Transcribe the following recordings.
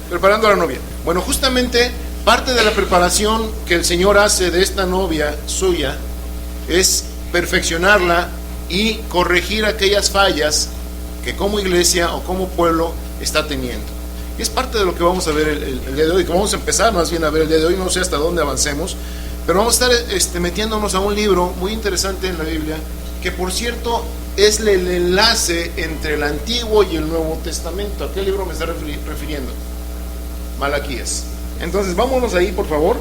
Preparando a la novia. Bueno, justamente parte de la preparación que el Señor hace de esta novia suya es perfeccionarla y corregir aquellas fallas que como iglesia o como pueblo está teniendo. Y es parte de lo que vamos a ver el día de hoy, que vamos a empezar más bien a ver el día de hoy. No sé hasta dónde avancemos, pero vamos a estar metiéndonos a un libro muy interesante en la Biblia, que por cierto es el enlace entre el Antiguo y el Nuevo Testamento. ¿A qué libro me está refiriendo? Malaquías. Entonces vámonos ahí, por favor,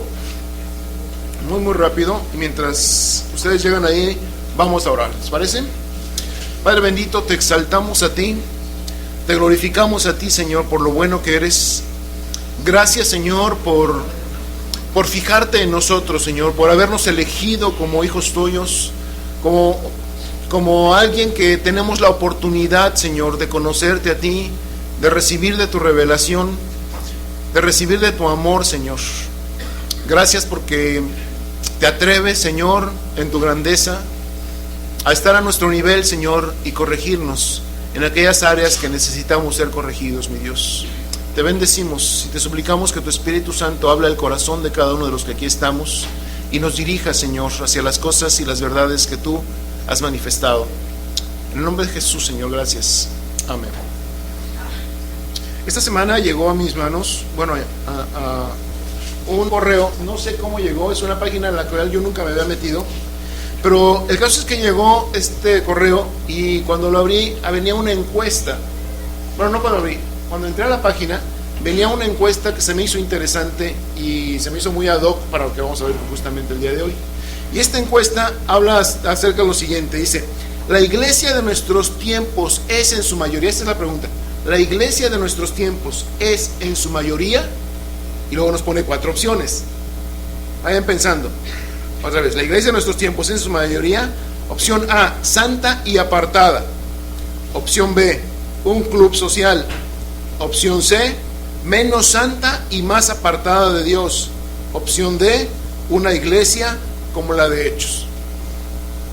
muy rápido, y mientras ustedes llegan ahí vamos a orar. ¿Les parece? Padre bendito, te exaltamos a ti, te glorificamos a ti, Señor, por lo bueno que eres. Gracias, Señor, por fijarte en nosotros, Señor, por habernos elegido como hijos tuyos, como alguien que tenemos la oportunidad, Señor, de conocerte a ti, de recibir de tu revelación, de recibir de tu amor, Señor. Gracias porque te atreves, Señor, en tu grandeza, a estar a nuestro nivel, Señor, y corregirnos en aquellas áreas que necesitamos ser corregidos, mi Dios. Te bendecimos y te suplicamos que tu Espíritu Santo hable al corazón de cada uno de los que aquí estamos y nos dirija, Señor, hacia las cosas y las verdades que tú has manifestado. En el nombre de Jesús, Señor, gracias. Amén. Esta semana llegó a mis manos, a un correo, no sé cómo llegó, es una página en la cual yo nunca me había metido, pero el caso es que llegó este correo y cuando lo abrí venía una encuesta. Bueno, no cuando abrí, cuando entré a la página venía una encuesta que se me hizo interesante y se me hizo muy ad hoc para lo que vamos a ver justamente el día de hoy. Y esta encuesta habla acerca de lo siguiente, dice: la iglesia de nuestros tiempos es en su mayoría, esta es la pregunta, ¿la iglesia de nuestros tiempos es en su mayoría? Y luego nos pone 4 opciones. Vayan pensando. Otra vez, la iglesia de nuestros tiempos es en su mayoría. Opción A, santa y apartada. Opción B, un club social. Opción C, menos santa y más apartada de Dios. Opción D, una iglesia como la de Hechos.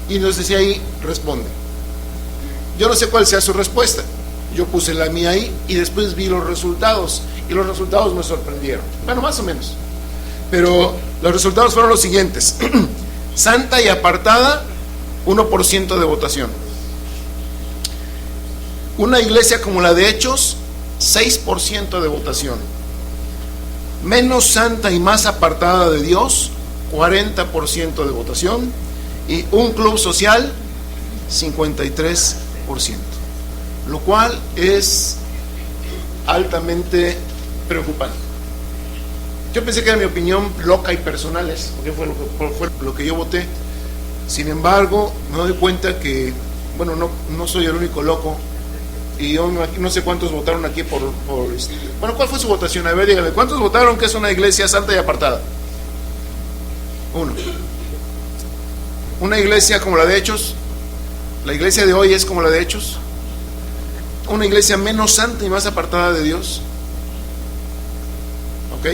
Y nos decía ahí, responde. Yo no sé cuál sea su respuesta. Yo puse la mía ahí y después vi los resultados, y los resultados me sorprendieron. Bueno, más o menos, pero los resultados fueron los siguientes. Santa y apartada, 1% de votación. Una iglesia como la de Hechos, 6% de votación. Menos santa y más apartada de Dios, 40% de votación. Y un club social, 53%. Lo cual es altamente preocupante. Yo pensé que era mi opinión loca y personal, porque fue lo que yo voté. Sin embargo, me doy cuenta que, no soy el único loco. Y yo no sé cuántos votaron aquí por ¿cuál fue su votación? A ver, dígame, ¿cuántos votaron que es una iglesia santa y apartada? 1. Una iglesia como la de Hechos. La iglesia de hoy es como la de Hechos. Una iglesia menos santa y más apartada de Dios. ¿Ok?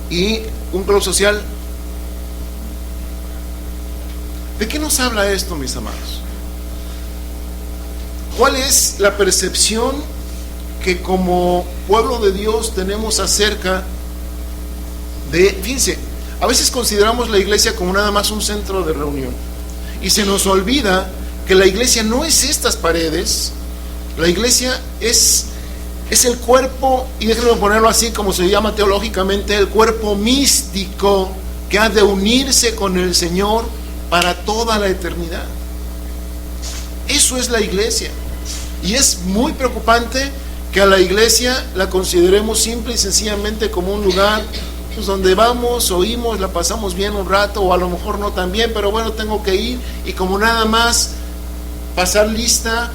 Y un club social. ¿De qué nos habla esto, mis amados? ¿Cuál es la percepción que como pueblo de Dios tenemos acerca de... Fíjense, a veces consideramos la iglesia como nada más un centro de reunión y se nos olvida que la iglesia no es estas paredes. La iglesia es el cuerpo, y déjenme ponerlo así como se llama teológicamente, el cuerpo místico que ha de unirse con el Señor para toda la eternidad. Eso es la iglesia. Y es muy preocupante que a la iglesia la consideremos simple y sencillamente como un lugar donde vamos, oímos, la pasamos bien un rato, o a lo mejor no tan bien, pero bueno, tengo que ir, y como nada más pasar lista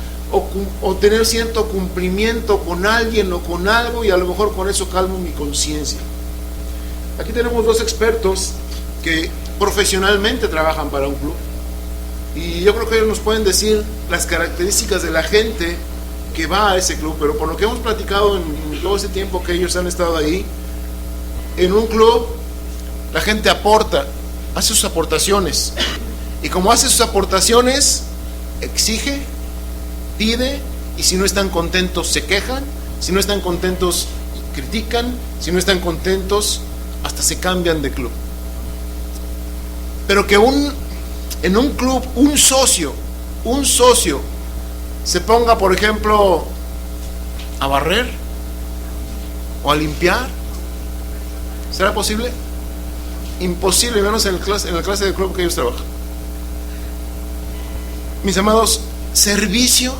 o tener cierto cumplimiento con alguien o con algo, y a lo mejor con eso calmo mi conciencia. Aquí tenemos 2 expertos que profesionalmente trabajan para un club, y yo creo que ellos nos pueden decir las características de la gente que va a ese club. Pero por lo que hemos platicado en todo ese tiempo que ellos han estado ahí, en un club la gente aporta, hace sus aportaciones, y como hace sus aportaciones, exige, pide, y si no están contentos se quejan, si no están contentos critican, si no están contentos, hasta se cambian de club. Pero que en un club un socio se ponga, por ejemplo, a barrer o a limpiar, ¿será posible? Imposible, menos en la clase de club que ellos trabajan. Mis amados, servicio,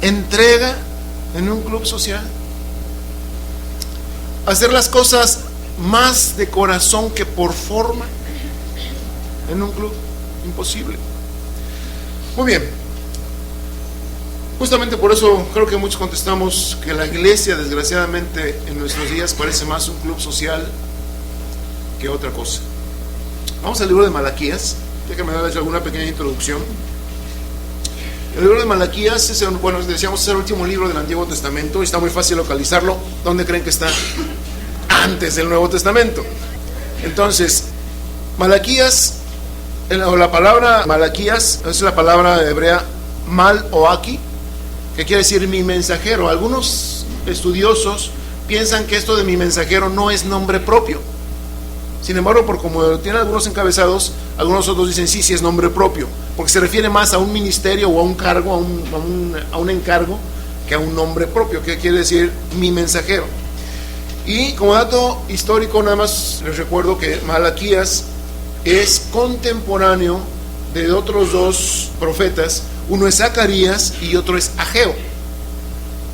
entrega en un club social, hacer las cosas más de corazón que por forma en un club, imposible. Muy bien, justamente por eso creo que muchos contestamos que la iglesia, desgraciadamente, en nuestros días parece más un club social que otra cosa. Vamos al libro de Malaquías, ya que me da alguna pequeña introducción. El libro de Malaquías es, bueno, decíamos, es el último libro del Antiguo Testamento y está muy fácil localizarlo. ¿Dónde creen que está? Antes del Nuevo Testamento. Entonces, Malaquías, o la palabra Malaquías es la palabra hebrea mal o aquí, que quiere decir mi mensajero. Algunos estudiosos piensan que esto de mi mensajero no es nombre propio. Sin embargo, por como tiene algunos encabezados, algunos otros dicen sí es nombre propio, porque se refiere más a un ministerio o a un cargo, a un encargo, que a un nombre propio, que quiere decir mi mensajero. Y como dato histórico, nada más les recuerdo que Malaquías es contemporáneo de otros dos profetas. Uno es Zacarías y otro es Ageo.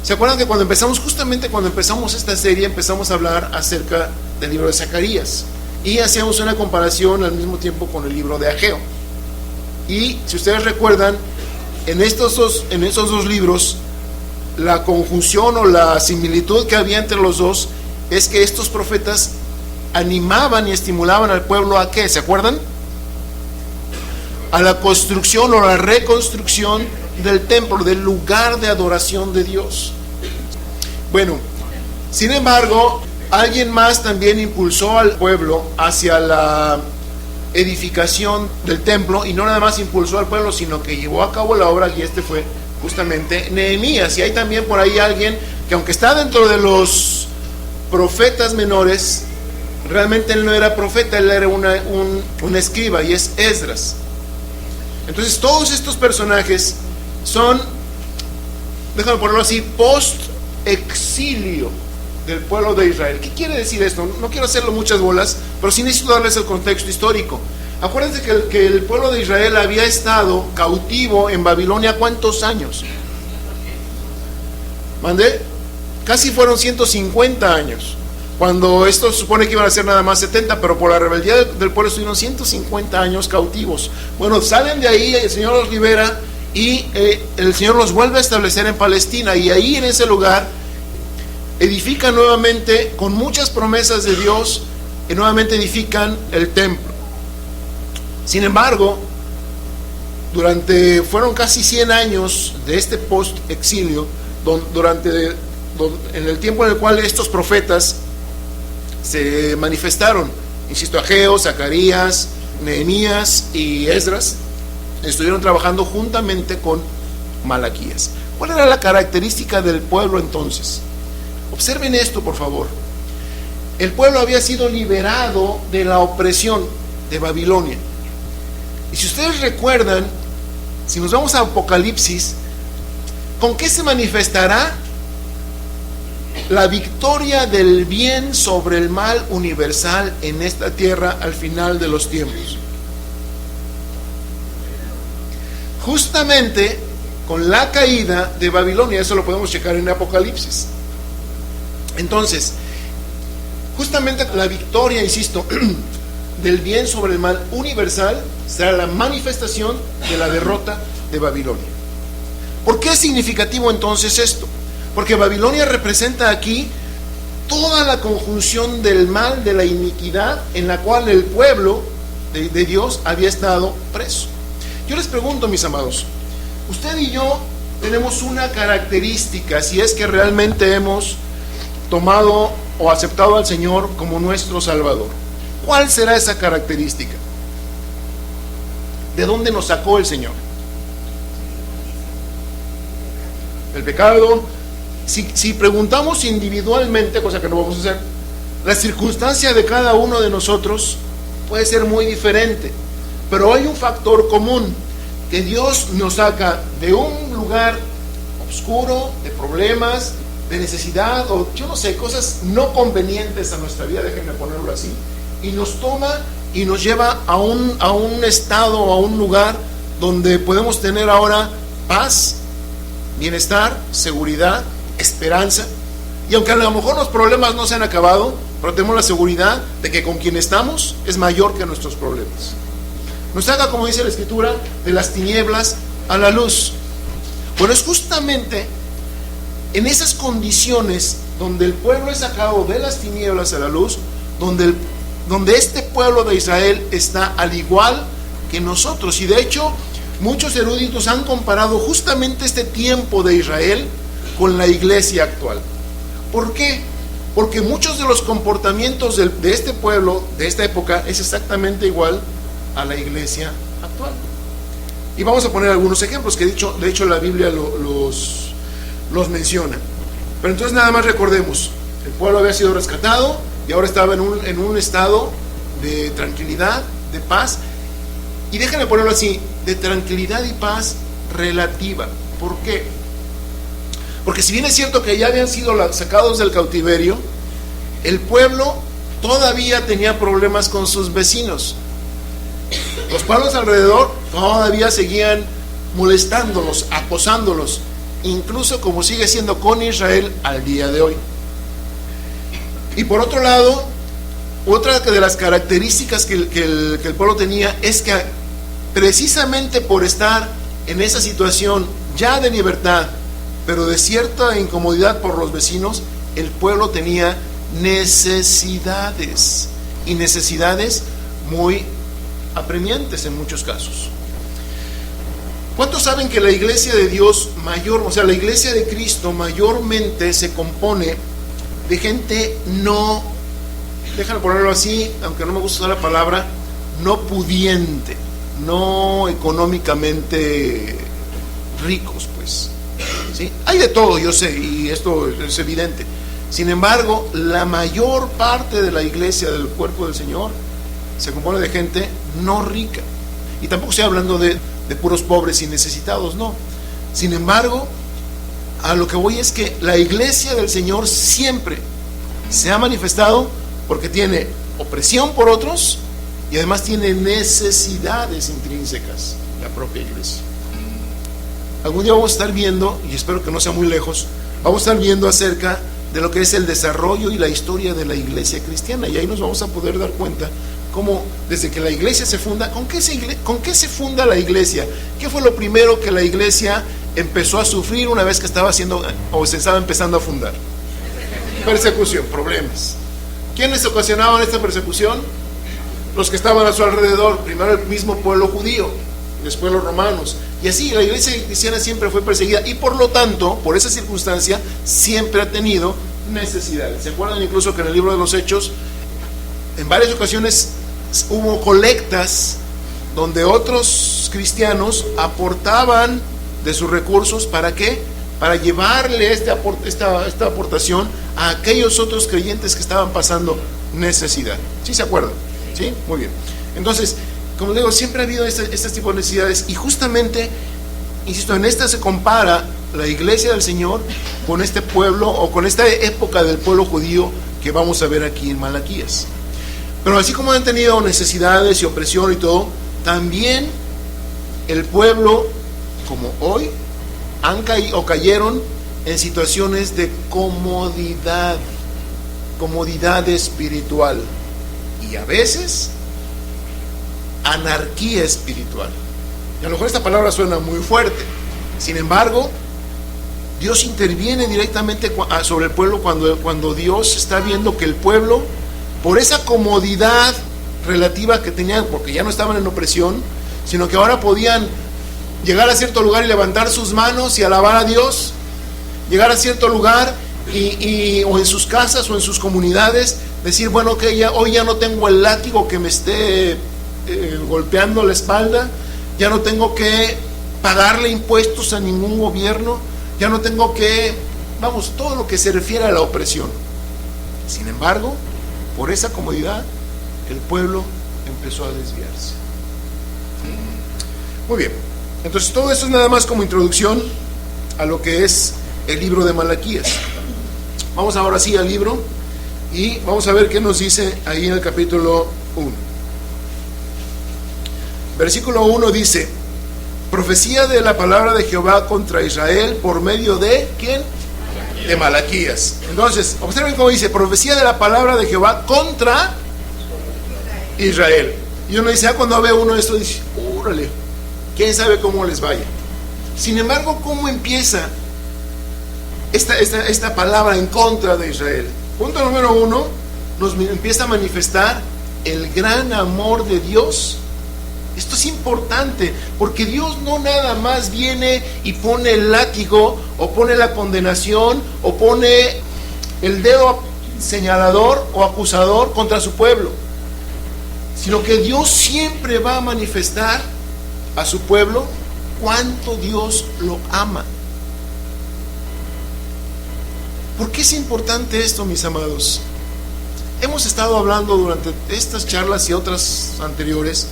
¿Se acuerdan que justamente cuando empezamos esta serie, empezamos a hablar acerca del libro de Zacarías? Y hacíamos una comparación al mismo tiempo con el libro de Ageo. Y si ustedes recuerdan, en esos dos libros, la conjunción o la similitud que había entre los dos es que estos profetas animaban y estimulaban al pueblo ¿a qué? ¿Se acuerdan? A la construcción o la reconstrucción del templo, del lugar de adoración de Dios. Bueno, sin embargo, alguien más también impulsó al pueblo hacia la edificación del templo, y no nada más impulsó al pueblo, sino que llevó a cabo la obra, y este fue justamente Nehemías. Y hay también por ahí alguien que, aunque está dentro de los profetas menores, realmente él no era profeta, él era un escriba, y es Esdras. Entonces todos estos personajes son, déjame ponerlo así, post-exilio del pueblo de Israel. ¿Qué quiere decir esto? No quiero hacerlo muchas bolas, pero sí necesito darles el contexto histórico. Acuérdense que el pueblo de Israel había estado cautivo en Babilonia, ¿cuántos años? ¿Mandé? Casi fueron 150 años. Cuando esto se supone que iban a ser nada más 70, pero por la rebeldía del pueblo estuvieron 150 años cautivos. Bueno, salen de ahí, el Señor los libera y el Señor los vuelve a establecer en Palestina, y ahí en ese lugar edifican nuevamente, con muchas promesas de Dios, y nuevamente edifican el templo. Sin embargo, fueron casi 100 años de este post-exilio, en el tiempo en el cual estos profetas se manifestaron. Insisto, Ageo, Zacarías, Nehemías y Esdras estuvieron trabajando juntamente con Malaquías. ¿Cuál era la característica del pueblo entonces? Observen esto, por favor. El pueblo había sido liberado de la opresión de Babilonia. Y si ustedes recuerdan, si nos vamos a Apocalipsis, ¿con qué se manifestará la victoria del bien sobre el mal universal en esta tierra al final de los tiempos? Justamente con la caída de Babilonia. Eso lo podemos checar en Apocalipsis. Entonces, justamente la victoria, insisto, del bien sobre el mal universal será la manifestación de la derrota de Babilonia. ¿Por qué es significativo entonces esto? Porque Babilonia representa aquí toda la conjunción del mal, de la iniquidad en la cual el pueblo de Dios había estado preso. Yo les pregunto, mis amados, usted y yo tenemos una característica, si es que realmente hemos tomado o aceptado al Señor como nuestro Salvador. ¿Cuál será esa característica? ¿De dónde nos sacó el Señor? El pecado, si preguntamos individualmente, cosa que no vamos a hacer, la circunstancia de cada uno de nosotros puede ser muy diferente, pero hay un factor común, que Dios nos saca de un lugar oscuro, de problemas, de necesidad, o yo no sé, cosas no convenientes a nuestra vida, déjenme ponerlo así, y nos toma y nos lleva a un estado, a un lugar donde podemos tener ahora paz, bienestar, seguridad, esperanza. Y aunque a lo mejor los problemas no se han acabado, pero tenemos la seguridad de que con quien estamos es mayor que nuestros problemas. Nos saca, como dice la Escritura, de las tinieblas a la luz. Bueno, es justamente en esas condiciones donde el pueblo es sacado de las tinieblas a la luz, donde este pueblo de Israel está al igual que nosotros. Y de hecho, muchos eruditos han comparado justamente este tiempo de Israel con la iglesia actual. ¿Por qué? Porque muchos de los comportamientos de este pueblo, de esta época, es exactamente igual a la iglesia actual. Y vamos a poner algunos ejemplos que de hecho la Biblia los menciona. Pero entonces nada más recordemos, el pueblo había sido rescatado y ahora estaba en un estado de tranquilidad, de paz. Y déjenme ponerlo así, de tranquilidad y paz relativa. ¿Por qué? Porque si bien es cierto que ya habían sido sacados del cautiverio, el pueblo todavía tenía problemas con sus vecinos. Los pueblos alrededor todavía seguían molestándolos, acosándolos, incluso como sigue siendo con Israel al día de hoy. Y por otro lado, otra de las características que el pueblo tenía es que precisamente por estar en esa situación ya de libertad, pero de cierta incomodidad por los vecinos, el pueblo tenía necesidades, y necesidades muy apremiantes en muchos casos. ¿Cuántos saben que la iglesia de Dios la iglesia de Cristo mayormente se compone de gente no, déjame ponerlo así, aunque no me gusta usar la palabra, no pudiente, no económicamente ricos, pues? ¿Sí? Hay de todo, yo sé, y esto es evidente. Sin embargo, la mayor parte de la iglesia, del cuerpo del Señor, se compone de gente no rica. Y tampoco estoy hablando de puros pobres y necesitados, no. Sin embargo, a lo que voy es que la iglesia del Señor siempre se ha manifestado porque tiene opresión por otros y además tiene necesidades intrínsecas, la propia iglesia. Algún día vamos a estar viendo, y espero que no sea muy lejos, vamos a estar viendo acerca de lo que es el desarrollo y la historia de la iglesia cristiana, y ahí nos vamos a poder dar cuenta cómo desde que la iglesia se funda, ¿con qué se funda la iglesia? ¿Qué fue lo primero que la iglesia empezó a sufrir una vez que se estaba empezando a fundar? Persecución, problemas. ¿Quiénes ocasionaban esta persecución? Los que estaban a su alrededor, primero el mismo pueblo judío, después los romanos, y así la iglesia cristiana siempre fue perseguida, y por lo tanto, por esa circunstancia, siempre ha tenido necesidades. ¿Se acuerdan incluso que en el libro de los Hechos, en varias ocasiones hubo colectas donde otros cristianos aportaban de sus recursos? ¿Para qué? Para llevarle esta aportación a aquellos otros creyentes que estaban pasando necesidad. ¿Sí se acuerdan? ¿Sí? Muy bien. Entonces, como digo, siempre ha habido este tipo de necesidades, y justamente, insisto, en esta se compara la iglesia del Señor con este pueblo, o con esta época del pueblo judío que vamos a ver aquí en Malaquías. Pero así como han tenido necesidades y opresión y todo, también el pueblo, como hoy, cayeron en situaciones de comodidad espiritual, y a veces anarquía espiritual. Y a lo mejor esta palabra suena muy fuerte, sin embargo, Dios interviene directamente sobre el pueblo cuando Dios está viendo que el pueblo, por esa comodidad relativa que tenían, porque ya no estaban en opresión, sino que ahora podían llegar a cierto lugar y levantar sus manos y alabar a Dios, llegar a cierto lugar o en sus casas o en sus comunidades, decir, bueno, que hoy ya no tengo el látigo que me esté golpeando la espalda, ya no tengo que pagarle impuestos a ningún gobierno, ya no tengo que vamos, todo lo que se refiere a la opresión. Sin embargo, por esa comodidad, el pueblo empezó a desviarse. Muy bien, entonces todo esto es nada más como introducción a lo que es el libro de Malaquías. Vamos ahora sí al libro y vamos a ver qué nos dice ahí en el capítulo 1. Versículo 1 dice: profecía de la palabra de Jehová contra Israel por medio de ¿quién? De Malaquías. Entonces, observen cómo dice: profecía de la palabra de Jehová contra Israel. Y uno dice, cuando ve uno esto, dice, órale, quién sabe cómo les vaya. Sin embargo, ¿cómo empieza esta palabra en contra de Israel? Punto número 1, nos empieza a manifestar el gran amor de Dios. Esto es importante, porque Dios no nada más viene y pone el látigo, o pone la condenación, o pone el dedo señalador o acusador contra su pueblo, sino que Dios siempre va a manifestar a su pueblo cuánto Dios lo ama. ¿Por qué es importante esto, mis amados? Hemos estado hablando durante estas charlas y otras anteriores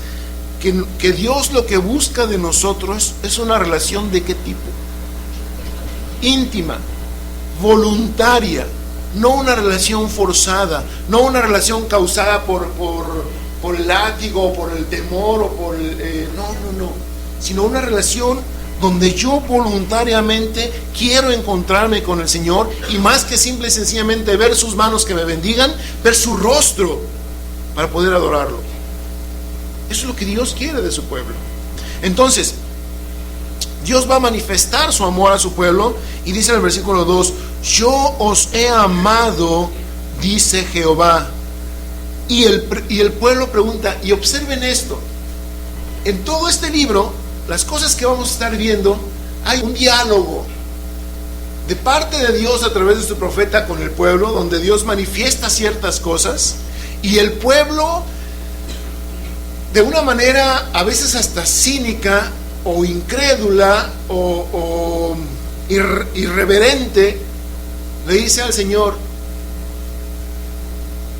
que Dios lo que busca de nosotros es una relación ¿de qué tipo? Íntima, voluntaria, no una relación forzada, no una relación causada por el látigo, por el temor, o por el, no, sino una relación donde yo voluntariamente quiero encontrarme con el Señor, y más que simple y sencillamente ver sus manos que me bendigan, ver su rostro para poder adorarlo. Eso es lo que Dios quiere de su pueblo. Entonces, Dios va a manifestar su amor a su pueblo, y dice en el versículo 2: yo os he amado, dice Jehová. Y el pueblo pregunta, y observen esto, en todo este libro, las cosas que vamos a estar viendo, hay un diálogo de parte de Dios a través de su profeta con el pueblo, donde Dios manifiesta ciertas cosas, y el pueblo, de una manera a veces hasta cínica o incrédula o irreverente, le dice al Señor: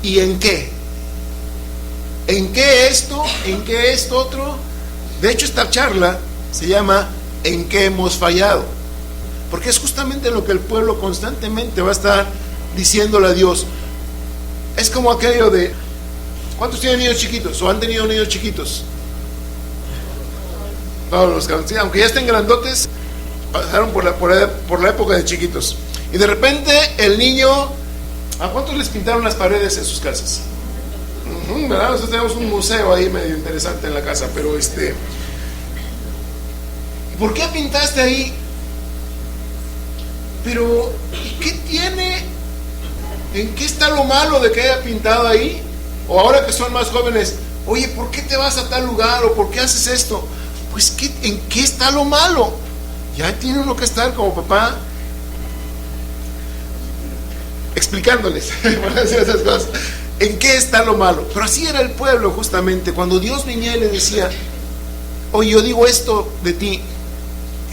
¿y en qué? ¿En qué esto? ¿En qué esto otro? De hecho, esta charla se llama ¿en qué hemos fallado? Porque es justamente lo que el pueblo constantemente va a estar diciéndole a Dios. Es como aquello de: ¿cuántos tienen niños chiquitos? ¿O han tenido niños chiquitos? Todos los que, aunque ya estén grandotes, pasaron por la época de chiquitos. Y de repente el niño, ¿a cuántos les pintaron las paredes en sus casas? ¿Verdad? Nosotros tenemos un museo ahí medio interesante en la casa, pero ¿por qué pintaste ahí? Pero, ¿y qué tiene? ¿En qué está lo malo de que haya pintado ahí? O ahora que son más jóvenes, oye, ¿por qué te vas a tal lugar? ¿O por qué haces esto? Pues, ¿en qué está lo malo? Ya tiene uno que estar como papá explicándoles esas cosas. ¿En qué está lo malo? Pero así era el pueblo justamente. Cuando Dios venía y le decía: oye, yo digo esto de ti.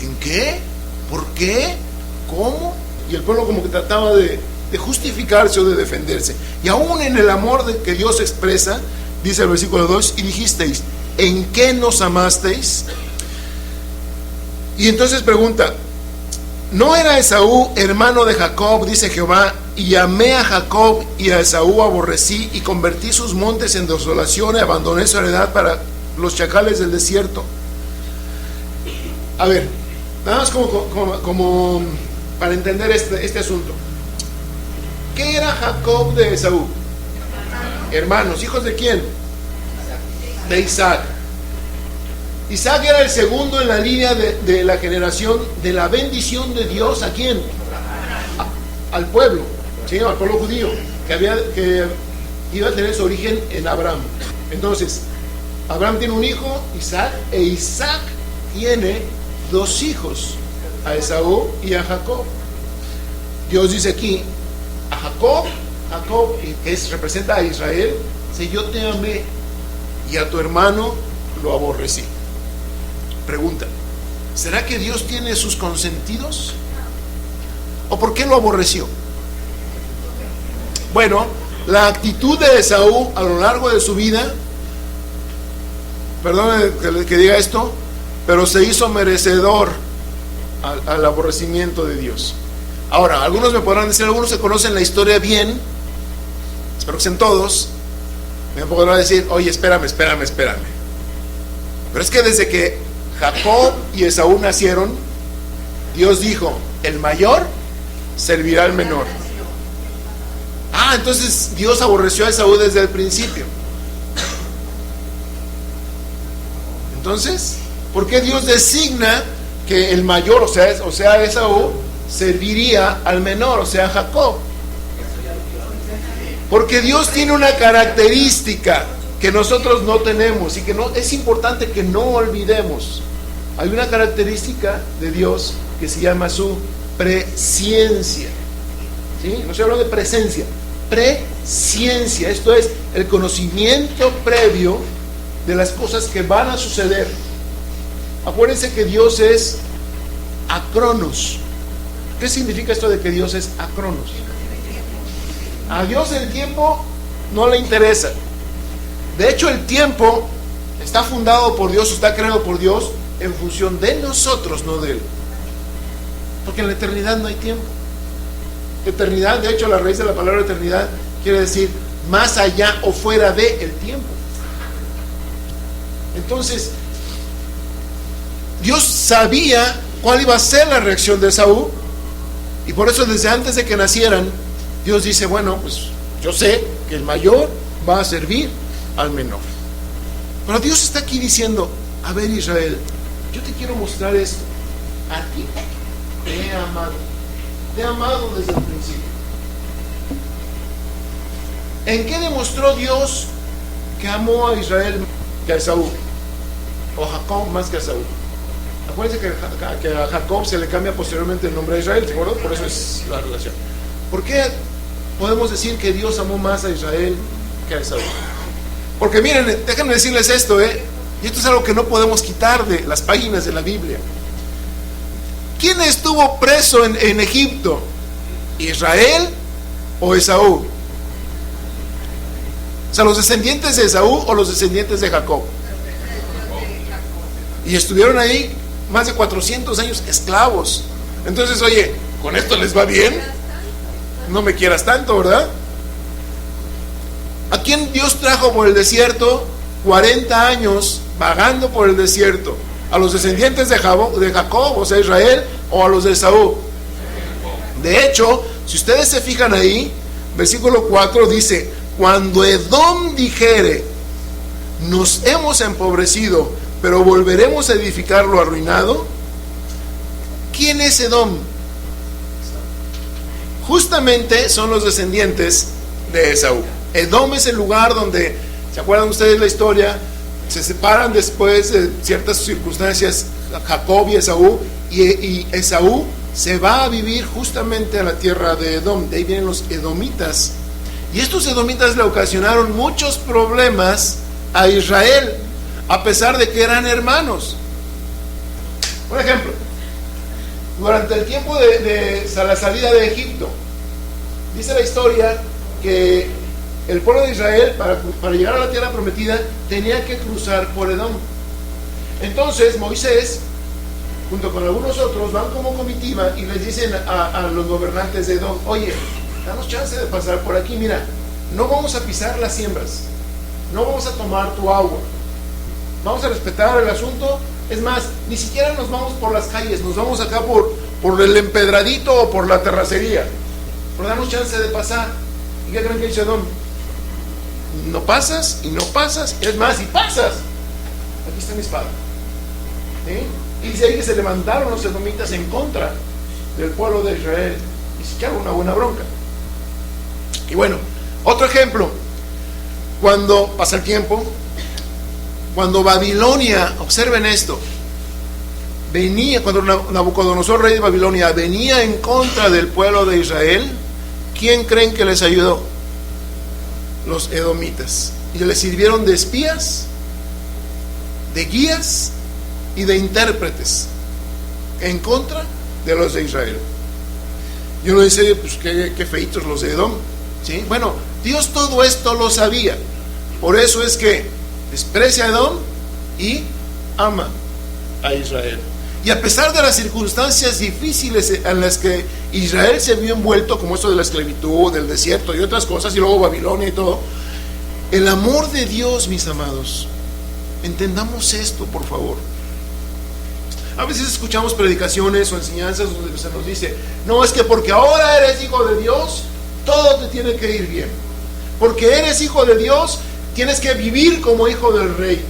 ¿En qué? ¿Por qué? ¿Cómo? Y el pueblo como que trataba de justificarse o de defenderse. Y aún en el amor que Dios expresa, dice el versículo 2: y dijisteis, ¿en qué nos amasteis? Y entonces pregunta: ¿no era Esaú hermano de Jacob, dice Jehová, y amé a Jacob y a Esaú aborrecí, y convertí sus montes en desolación y abandoné su heredad para los chacales del desierto? A ver, nada más como para entender este asunto. ¿Qué era Jacob de Esaú? Hermanos. ¿Hijos de quién? De Isaac. Isaac era el segundo en la línea de la generación de la bendición de Dios. ¿A quién? Al pueblo, ¿sí? Al pueblo judío, que iba a tener su origen en Abraham. Entonces, Abraham tiene un hijo, Isaac, e Isaac tiene dos hijos, a Esaú y a Jacob. Dios dice aquí a Jacob, que representa a Israel, dice: yo te amé, y a tu hermano lo aborrecí. Pregunta: ¿será que Dios tiene sus consentidos? ¿O por qué lo aborreció? Bueno, la actitud de Esaú a lo largo de su vida, perdón que diga esto, pero se hizo merecedor al aborrecimiento de Dios. Ahora, algunos me podrán decir, algunos se conocen la historia bien, espero que sean todos, me podrán decir, oye, espérame. Pero es que desde que Jacob y Esaú nacieron, Dios dijo, el mayor servirá al menor. Entonces Dios aborreció a Esaú desde el principio. Entonces, ¿por qué Dios designa que el mayor, o sea Esaú, serviría al menor, o sea Jacob? Porque Dios tiene una característica que nosotros no tenemos y que no es importante que no olvidemos. Hay una característica de Dios que se llama su presciencia. ¿Sí? No se habla de presencia, presciencia. Esto es el conocimiento previo de las cosas que van a suceder. Acuérdense que Dios es acronos. ¿Qué significa esto de que Dios es acronos? A Dios el tiempo no le interesa. De hecho, el tiempo está fundado por Dios, está creado por Dios en función de nosotros, no de Él. Porque en la eternidad no hay tiempo. Eternidad, de hecho, la raíz de la palabra eternidad quiere decir más allá o fuera de el tiempo. Entonces, Dios sabía cuál iba a ser la reacción de Esaú, y por eso desde antes de que nacieran, Dios dice, bueno, pues yo sé que el mayor va a servir al menor. Pero Dios está aquí diciendo, a ver, Israel, yo te quiero mostrar esto. A ti te he amado desde el principio. ¿En qué demostró Dios que amó a Israel que a Esaú? O Jacob más que a Esaú. Acuérdense que a Jacob se le cambia posteriormente el nombre de Israel, ¿se acuerdan? Por eso es la relación. ¿Por qué podemos decir que Dios amó más a Israel que a Esaú? Porque miren, déjenme decirles esto, y esto es algo que no podemos quitar de las páginas de la Biblia. ¿Quién estuvo preso en Egipto? ¿Israel o Esaú? O sea, ¿los descendientes de Esaú o los descendientes de Jacob? Y estuvieron ahí más de 400 años esclavos. Entonces, oye, ¿con esto les va bien? No me quieras tanto, ¿verdad? ¿A quién Dios trajo por el desierto 40 años vagando por el desierto? ¿A los descendientes de Jacob, o sea, Israel, o a los de Esaú? De hecho, si ustedes se fijan ahí, versículo 4 dice, cuando Edom dijere, nos hemos empobrecido, pero volveremos a edificar lo arruinado. ¿Quién es Edom? Justamente son los descendientes de Esaú. Edom es el lugar donde, ¿se acuerdan ustedes la historia? Se separan después de ciertas circunstancias Jacob y Esaú, y Esaú se va a vivir justamente a la tierra de Edom. De ahí vienen los edomitas, y estos edomitas le ocasionaron muchos problemas a Israel, a pesar de que eran hermanos. Por ejemplo, durante el tiempo de la salida de Egipto, dice la historia que el pueblo de Israel, para llegar a la tierra prometida, tenía que cruzar por Edom. Entonces Moisés, junto con algunos otros, van como comitiva y les dicen a los gobernantes de Edom, oye, danos chance de pasar por aquí, mira, no vamos a pisar las siembras, no vamos a tomar tu agua, vamos a respetar el asunto. Es más, ni siquiera nos vamos por las calles, nos vamos acá por el empedradito o por la terracería, pero danos chance de pasar. ¿Y qué creen que dice Edom? No pasas y no pasas, es más, si pasas, aquí está mi espada. ¿Sí? Y dice ahí que se levantaron los edomitas en contra del pueblo de Israel y se echaron una buena bronca. Y bueno, otro ejemplo, cuando pasa el tiempo, cuando Babilonia, observen esto, cuando Nabucodonosor, rey de Babilonia, venía en contra del pueblo de Israel, ¿quién creen que les ayudó? Los edomitas. Y les sirvieron de espías, de guías y de intérpretes en contra de los de Israel. Y uno dice, pues qué feitos los de Edom, ¿sí? Bueno, Dios todo esto lo sabía. Por eso es que desprecia a Edom y ama a Israel. Y a pesar de las circunstancias difíciles en las que Israel se vio envuelto, como esto de la esclavitud, del desierto y otras cosas, y luego Babilonia y todo, el amor de Dios, mis amados, entendamos esto, por favor. A veces escuchamos predicaciones o enseñanzas donde se nos dice, no, es que porque ahora eres hijo de Dios, todo te tiene que ir bien. Porque eres hijo de Dios, tienes que vivir como hijo del rey.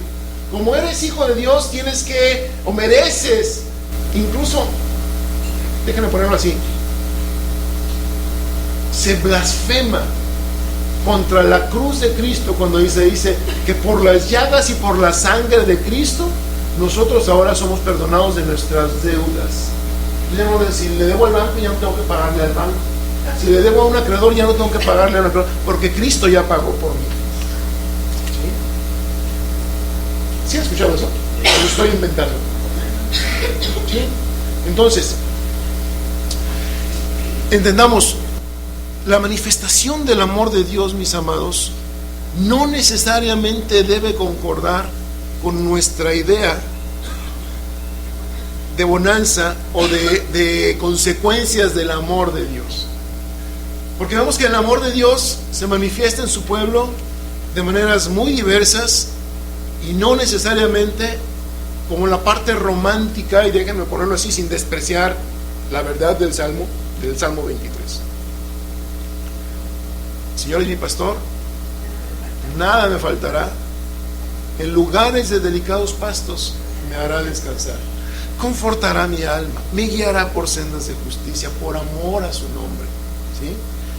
Como eres hijo de Dios, tienes que, o mereces, incluso, déjenme ponerlo así, se blasfema contra la cruz de Cristo cuando dice que por las llagas y por la sangre de Cristo, nosotros ahora somos perdonados de nuestras deudas. Si le debo al banco, ya no tengo que pagarle al banco. Si le debo a un acreedor, ya no tengo que pagarle a un acreedor, porque Cristo ya pagó por mí. ¿Sí has escuchado eso? Lo estoy inventando. ¿Sí? Entonces, entendamos, la manifestación del amor de Dios, mis amados, no necesariamente debe concordar con nuestra idea de bonanza o de consecuencias del amor de Dios. Porque vemos que el amor de Dios se manifiesta en su pueblo de maneras muy diversas y no necesariamente como la parte romántica, y déjenme ponerlo así sin despreciar la verdad del Salmo 23. Señor y mi pastor, nada me faltará, en lugares de delicados pastos me hará descansar, confortará mi alma, me guiará por sendas de justicia, por amor a su nombre, ¿sí?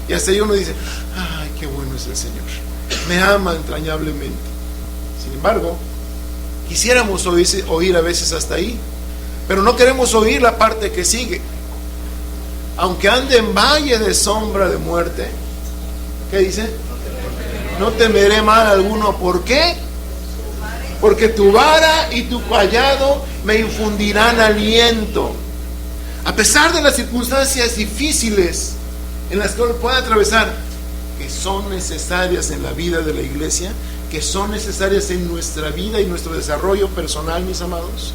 Y hasta ahí uno dice, ay, qué bueno es el Señor, me ama entrañablemente. Sin embargo, quisiéramos oír a veces hasta ahí, pero no queremos oír la parte que sigue. Aunque ande en valle de sombra de muerte, ¿qué dice? No temeré mal alguno. ¿Por qué? Porque tu vara y tu callado me infundirán aliento. A pesar de las circunstancias difíciles en las que uno puede atravesar, que son necesarias en la vida de la iglesia, que son necesarias en nuestra vida y nuestro desarrollo personal, mis amados,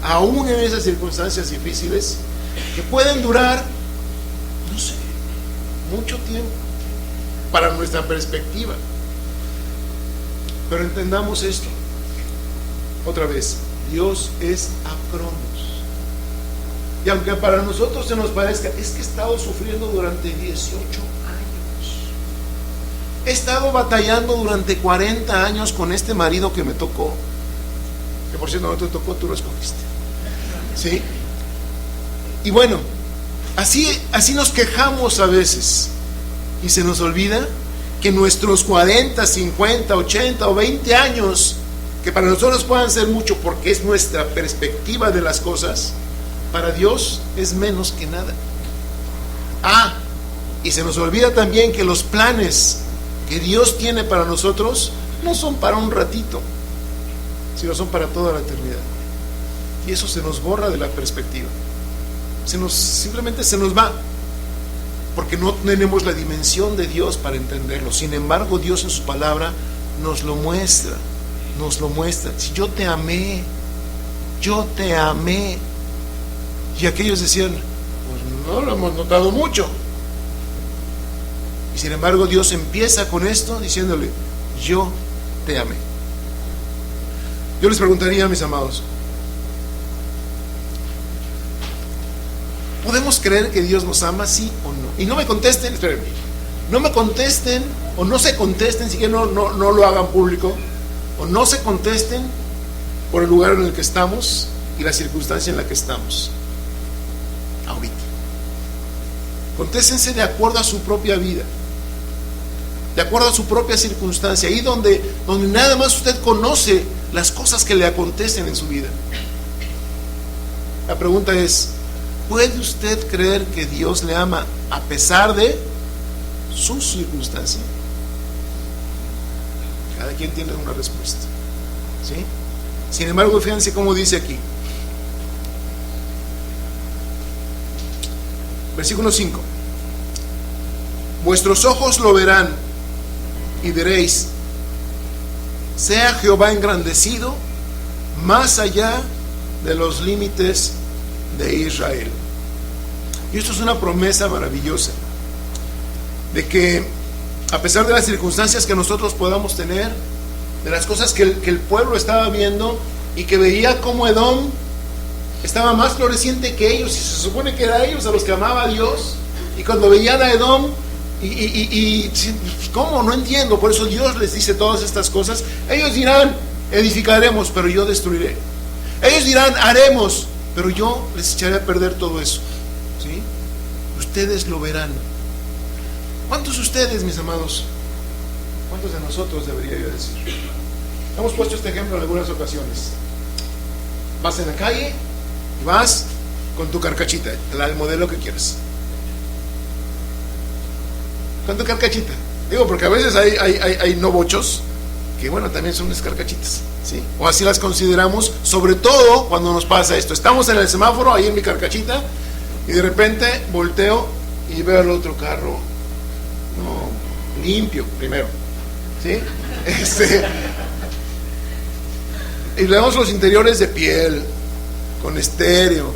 aún en esas circunstancias difíciles, que pueden durar, no sé, mucho tiempo, para nuestra perspectiva. Pero entendamos esto, otra vez, Dios es acronos. Y aunque para nosotros se nos parezca, es que he estado sufriendo durante 18 años. He estado batallando durante 40 años con este marido que me tocó. Que por cierto no te tocó, tú lo escogiste. ¿Sí? Y bueno, así nos quejamos a veces. Y se nos olvida que nuestros 40, 50, 80 o 20 años, que para nosotros puedan ser mucho porque es nuestra perspectiva de las cosas, para Dios es menos que nada. Y se nos olvida también que los planes que Dios tiene para nosotros no son para un ratito, sino son para toda la eternidad. Y eso se nos borra de la perspectiva. Simplemente se nos va, porque no tenemos la dimensión de Dios para entenderlo. Sin embargo, Dios en su palabra nos lo muestra. Si yo te amé. Y aquellos decían, pues no lo hemos notado mucho. Y sin embargo Dios empieza con esto diciéndole, yo te amé. Yo les preguntaría, mis amados, ¿podemos creer que Dios nos ama, sí o no? Y no me contesten, espérenme, no me contesten, o no se contesten, si que no lo hagan público, o no se contesten por el lugar en el que estamos y la circunstancia en la que estamos ahorita. Contéstense de acuerdo a su propia vida, de acuerdo a su propia circunstancia, ahí donde nada más usted conoce las cosas que le acontecen en su vida. La pregunta es, ¿puede usted creer que Dios le ama a pesar de su circunstancia? Cada quien tiene una respuesta, ¿sí? Sin embargo, fíjense cómo dice aquí, versículo 5: vuestros ojos lo verán y diréis: sea Jehová engrandecido más allá de los límites de Israel. Y esto es una promesa maravillosa, de que a pesar de las circunstancias que nosotros podamos tener, de las cosas que el pueblo estaba viendo, y que veía como Edom estaba más floreciente que ellos, y se supone que era ellos a los que amaba a Dios, y cuando veían a Edom, ¿cómo? No entiendo. Por eso Dios les dice todas estas cosas. Ellos dirán: edificaremos, pero yo destruiré. Ellos dirán: haremos, pero yo les echaré a perder todo eso. ¿Sí? Ustedes lo verán. ¿Cuántos de ustedes, mis amados? ¿Cuántos de nosotros, debería yo decir? Hemos puesto este ejemplo en algunas ocasiones. Vas en la calle y vas con tu carcachita, el modelo que quieras. Con tu carcachita. Digo, porque a veces hay no bochos que, bueno, también son unas carcachitas, ¿sí? O así las consideramos, sobre todo cuando nos pasa esto. Estamos en el semáforo, ahí en mi carcachita, y de repente volteo y veo el otro carro, no, limpio primero, ¿sí? Y vemos los interiores de piel, con estéreo,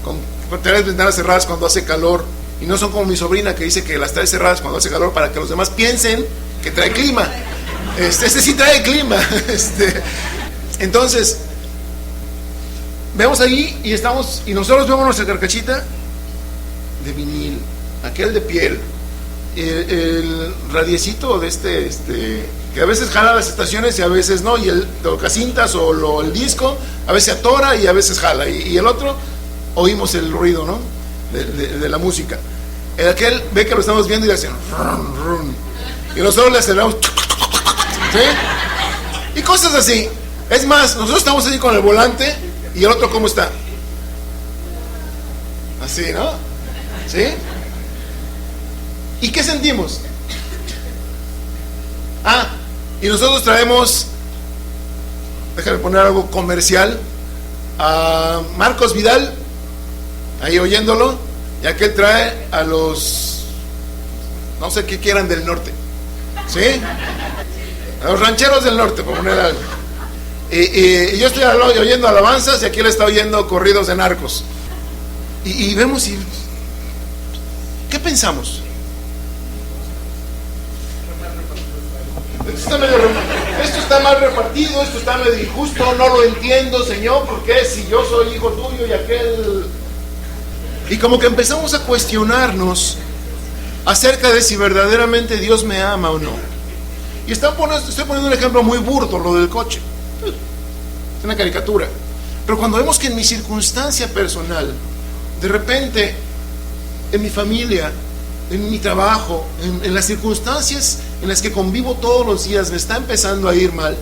con las ventanas cerradas cuando hace calor. Y no son como mi sobrina, que dice que las trae cerradas cuando hace calor para que los demás piensen que trae clima. Este sí trae clima. Entonces, vemos ahí y nosotros vemos nuestra carcachita de vinil, aquel de piel, el radiecito de que a veces jala las estaciones y a veces no, y el tocacintas o el disco a veces atora y a veces jala, y el otro oímos el ruido, ¿no? De la música. El aquel ve que lo estamos viendo y le hacen run, run, y nosotros le aceleramos, ¿sí? Y cosas así. Es más, nosotros estamos así con el volante y el otro, ¿cómo está? Así, ¿no? ¿Sí? ¿Y qué sentimos? Y nosotros traemos, déjame poner algo comercial, a Marcos Vidal, ahí oyéndolo, y aquel trae a los, no sé qué quieran, del norte, ¿sí? A los rancheros del norte, por poner algo. Y yo estoy oyendo alabanzas y aquí él está oyendo corridos de narcos. Y vemos y ¿qué pensamos? Esto está mal repartido, esto está medio injusto, no lo entiendo, Señor, porque si yo soy hijo tuyo y aquel... Y como que empezamos a cuestionarnos acerca de si verdaderamente Dios me ama o no. Y estoy poniendo un ejemplo muy burdo, lo del coche. Es una caricatura. Pero cuando vemos que en mi circunstancia personal, de repente, en mi familia, en mi trabajo, en las circunstancias en las que convivo todos los días, me está empezando a ir mal,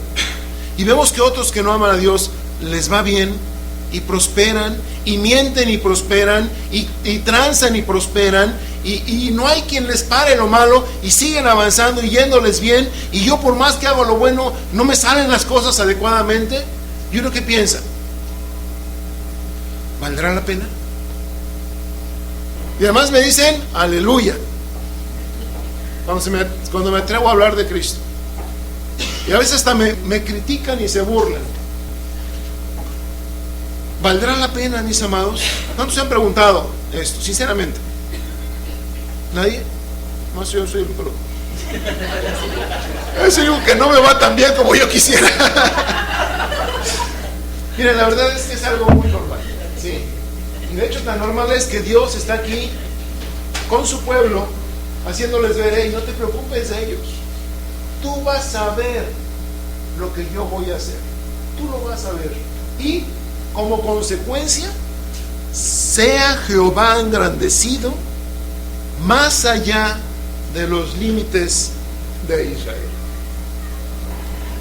y vemos que otros que no aman a Dios les va bien y prosperan, y mienten y prosperan, y tranzan y prosperan, y no hay quien les pare lo malo, y siguen avanzando y yéndoles bien, y yo por más que hago lo bueno no me salen las cosas adecuadamente. ¿Y uno qué piensa? ¿Valdrá la pena? Y además me dicen aleluya cuando me atrevo a hablar de Cristo, y a veces hasta me critican y se burlan. ¿Valdrá la pena, mis amados? ¿Cuántos se han preguntado esto, sinceramente? ¿Nadie? No, yo soy el único. Es algo que no me va tan bien como yo quisiera. Miren, la verdad es que es algo muy normal, ¿sí? Y de hecho tan normal es que Dios está aquí con su pueblo, haciéndoles ver: hey, no te preocupes de ellos, tú vas a ver lo que yo voy a hacer, tú lo vas a ver, y como consecuencia, sea Jehová engrandecido más allá de los límites de Israel.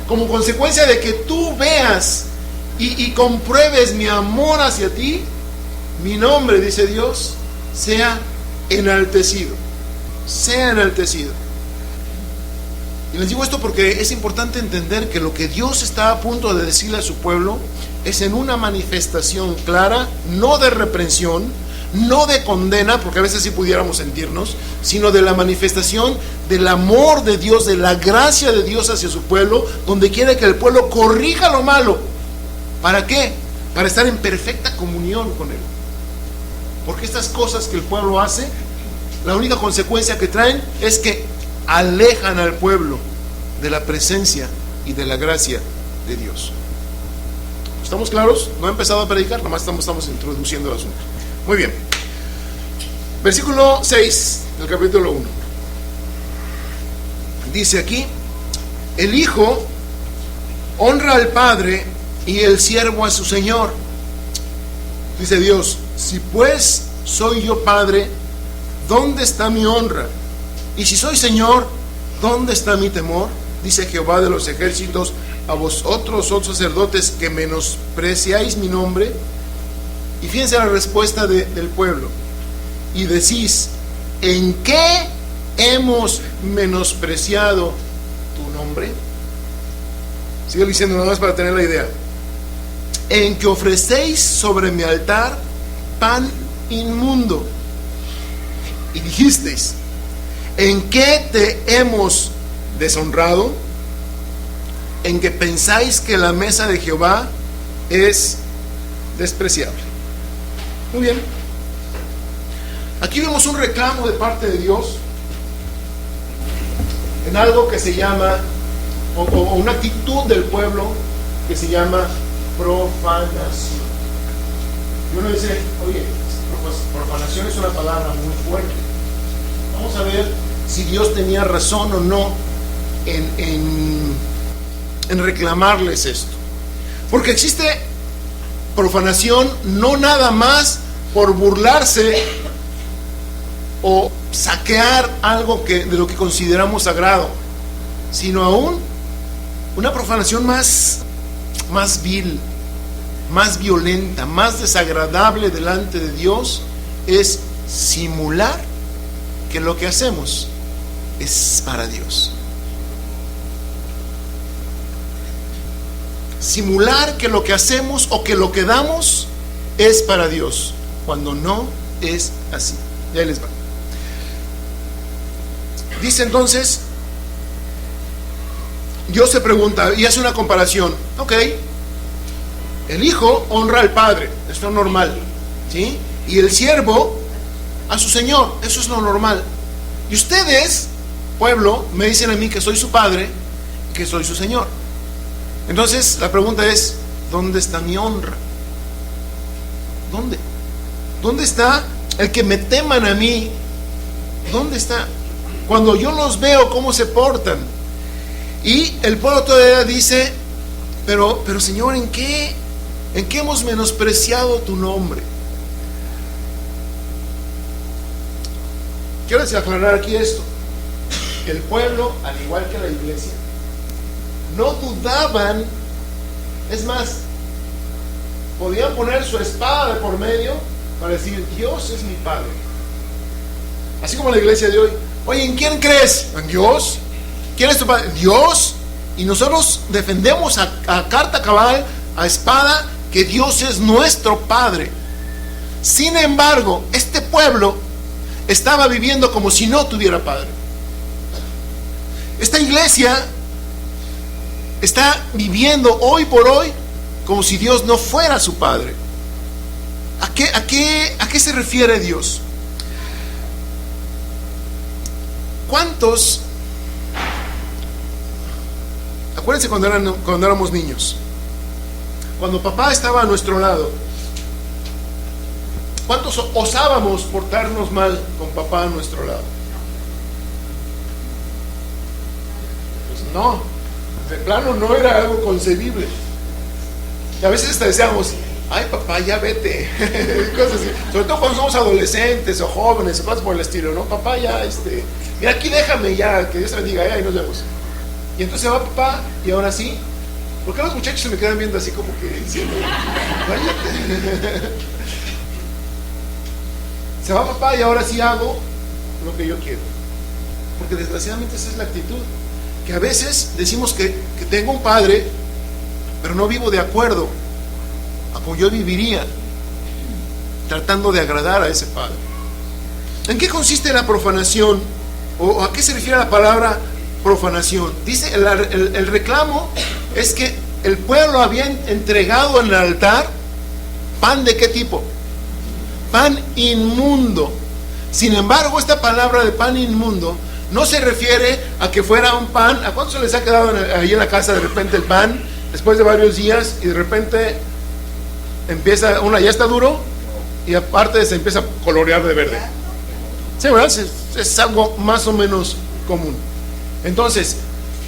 Como consecuencia de que tú veas y compruebes mi amor hacia ti, mi nombre, dice Dios, sea enaltecido. Sea enaltecido. Y les digo esto porque es importante entender que lo que Dios está a punto de decirle a su pueblo es en una manifestación clara, no de reprensión, no de condena, porque a veces sí pudiéramos sentirnos, sino de la manifestación del amor de Dios, de la gracia de Dios hacia su pueblo, donde quiere que el pueblo corrija lo malo. ¿Para qué? Para estar en perfecta comunión con Él. Porque estas cosas que el pueblo hace, la única consecuencia que traen es que alejan al pueblo de la presencia y de la gracia de Dios. ¿Estamos claros? No he empezado a predicar, nomás estamos introduciendo el asunto. Muy bien. Versículo 6 del capítulo 1. Dice aquí: el hijo honra al padre y el siervo a su señor. Dice Dios: si pues soy yo padre, ¿dónde está mi honra? Y si soy señor, ¿dónde está mi temor? Dice Jehová de los ejércitos: a vosotros, oh sacerdotes, que menospreciáis mi nombre. Y fíjense la respuesta del pueblo. Y decís: ¿en qué hemos menospreciado tu nombre? Sigo diciendo nada más para tener la idea. En que ofrecéis sobre mi altar pan inmundo. Y dijisteis: ¿en qué te hemos deshonrado? En que pensáis que la mesa de Jehová es despreciable. Muy bien. Aquí vemos un reclamo de parte de Dios en algo que se llama, o una actitud del pueblo que se llama profanación. Y uno dice: oye, profanación es una palabra muy fuerte. Vamos a ver si Dios tenía razón o no en reclamarles esto. Porque existe profanación no nada más por burlarse o saquear algo de lo que consideramos sagrado, sino aún una profanación más vil, más violenta, más desagradable delante de Dios, es simular que lo que hacemos es para Dios. Simular que lo que hacemos o que lo que damos es para Dios, cuando no es así. Ya les va. Dice entonces, Dios se pregunta y hace una comparación. Ok, el hijo honra al padre, esto es normal, ¿sí? Y el siervo a su señor, eso es lo normal. Y ustedes, pueblo, me dicen a mí que soy su padre, que soy su señor. Entonces la pregunta es: ¿dónde está mi honra? ¿Dónde? ¿Dónde está el que me teman a mí? ¿Dónde está? Cuando yo los veo cómo se portan. Y el pueblo todavía dice: pero Señor, ¿en qué hemos menospreciado tu nombre? Quiero aclarar aquí esto. El pueblo, al igual que la iglesia, no dudaban. Es más, podían poner su espada de por medio para decir: Dios es mi Padre. Así como la iglesia de hoy: oye, ¿en quién crees? ¿En Dios? ¿Quién es tu Padre? Dios. Y nosotros defendemos a carta cabal, a espada, que Dios es nuestro Padre. Sin embargo, este pueblo estaba viviendo como si no tuviera Padre. Esta iglesia está viviendo hoy por hoy como si Dios no fuera su Padre. ¿A qué se refiere Dios? ¿Cuántos? Acuérdense cuando éramos niños, cuando papá estaba a nuestro lado, ¿cuántos osábamos portarnos mal con papá a nuestro lado? Pues no, de plano no era algo concebible. Y a veces hasta decíamos: ay papá, ya vete. Cosas así. Sobre todo cuando somos adolescentes o jóvenes o cosas por el estilo, ¿no? Papá, ya mira, aquí déjame ya, que Dios te bendiga, ya, y nos vemos. Y entonces se va papá, y ahora sí. ¿Por qué los muchachos se me quedan viendo así como que diciendo: váyate? Se va papá y ahora sí hago lo que yo quiero. Porque desgraciadamente esa es la actitud. Que a veces decimos que tengo un padre, pero no vivo de acuerdo a como yo viviría. tratando de agradar a ese padre. ¿En qué consiste la profanación? ¿O a qué se refiere la palabra profanación? Dice, el reclamo es que el pueblo había entregado en el altar pan de qué tipo? Pan inmundo. Sin embargo, esta palabra de pan inmundo no se refiere a que fuera un pan. ¿A cuántos se les ha quedado ahí en la casa de repente el pan después de varios días y de repente empieza, ya está duro y aparte se empieza a colorear de verde? Sí, ¿verdad? Es algo más o menos común. Entonces,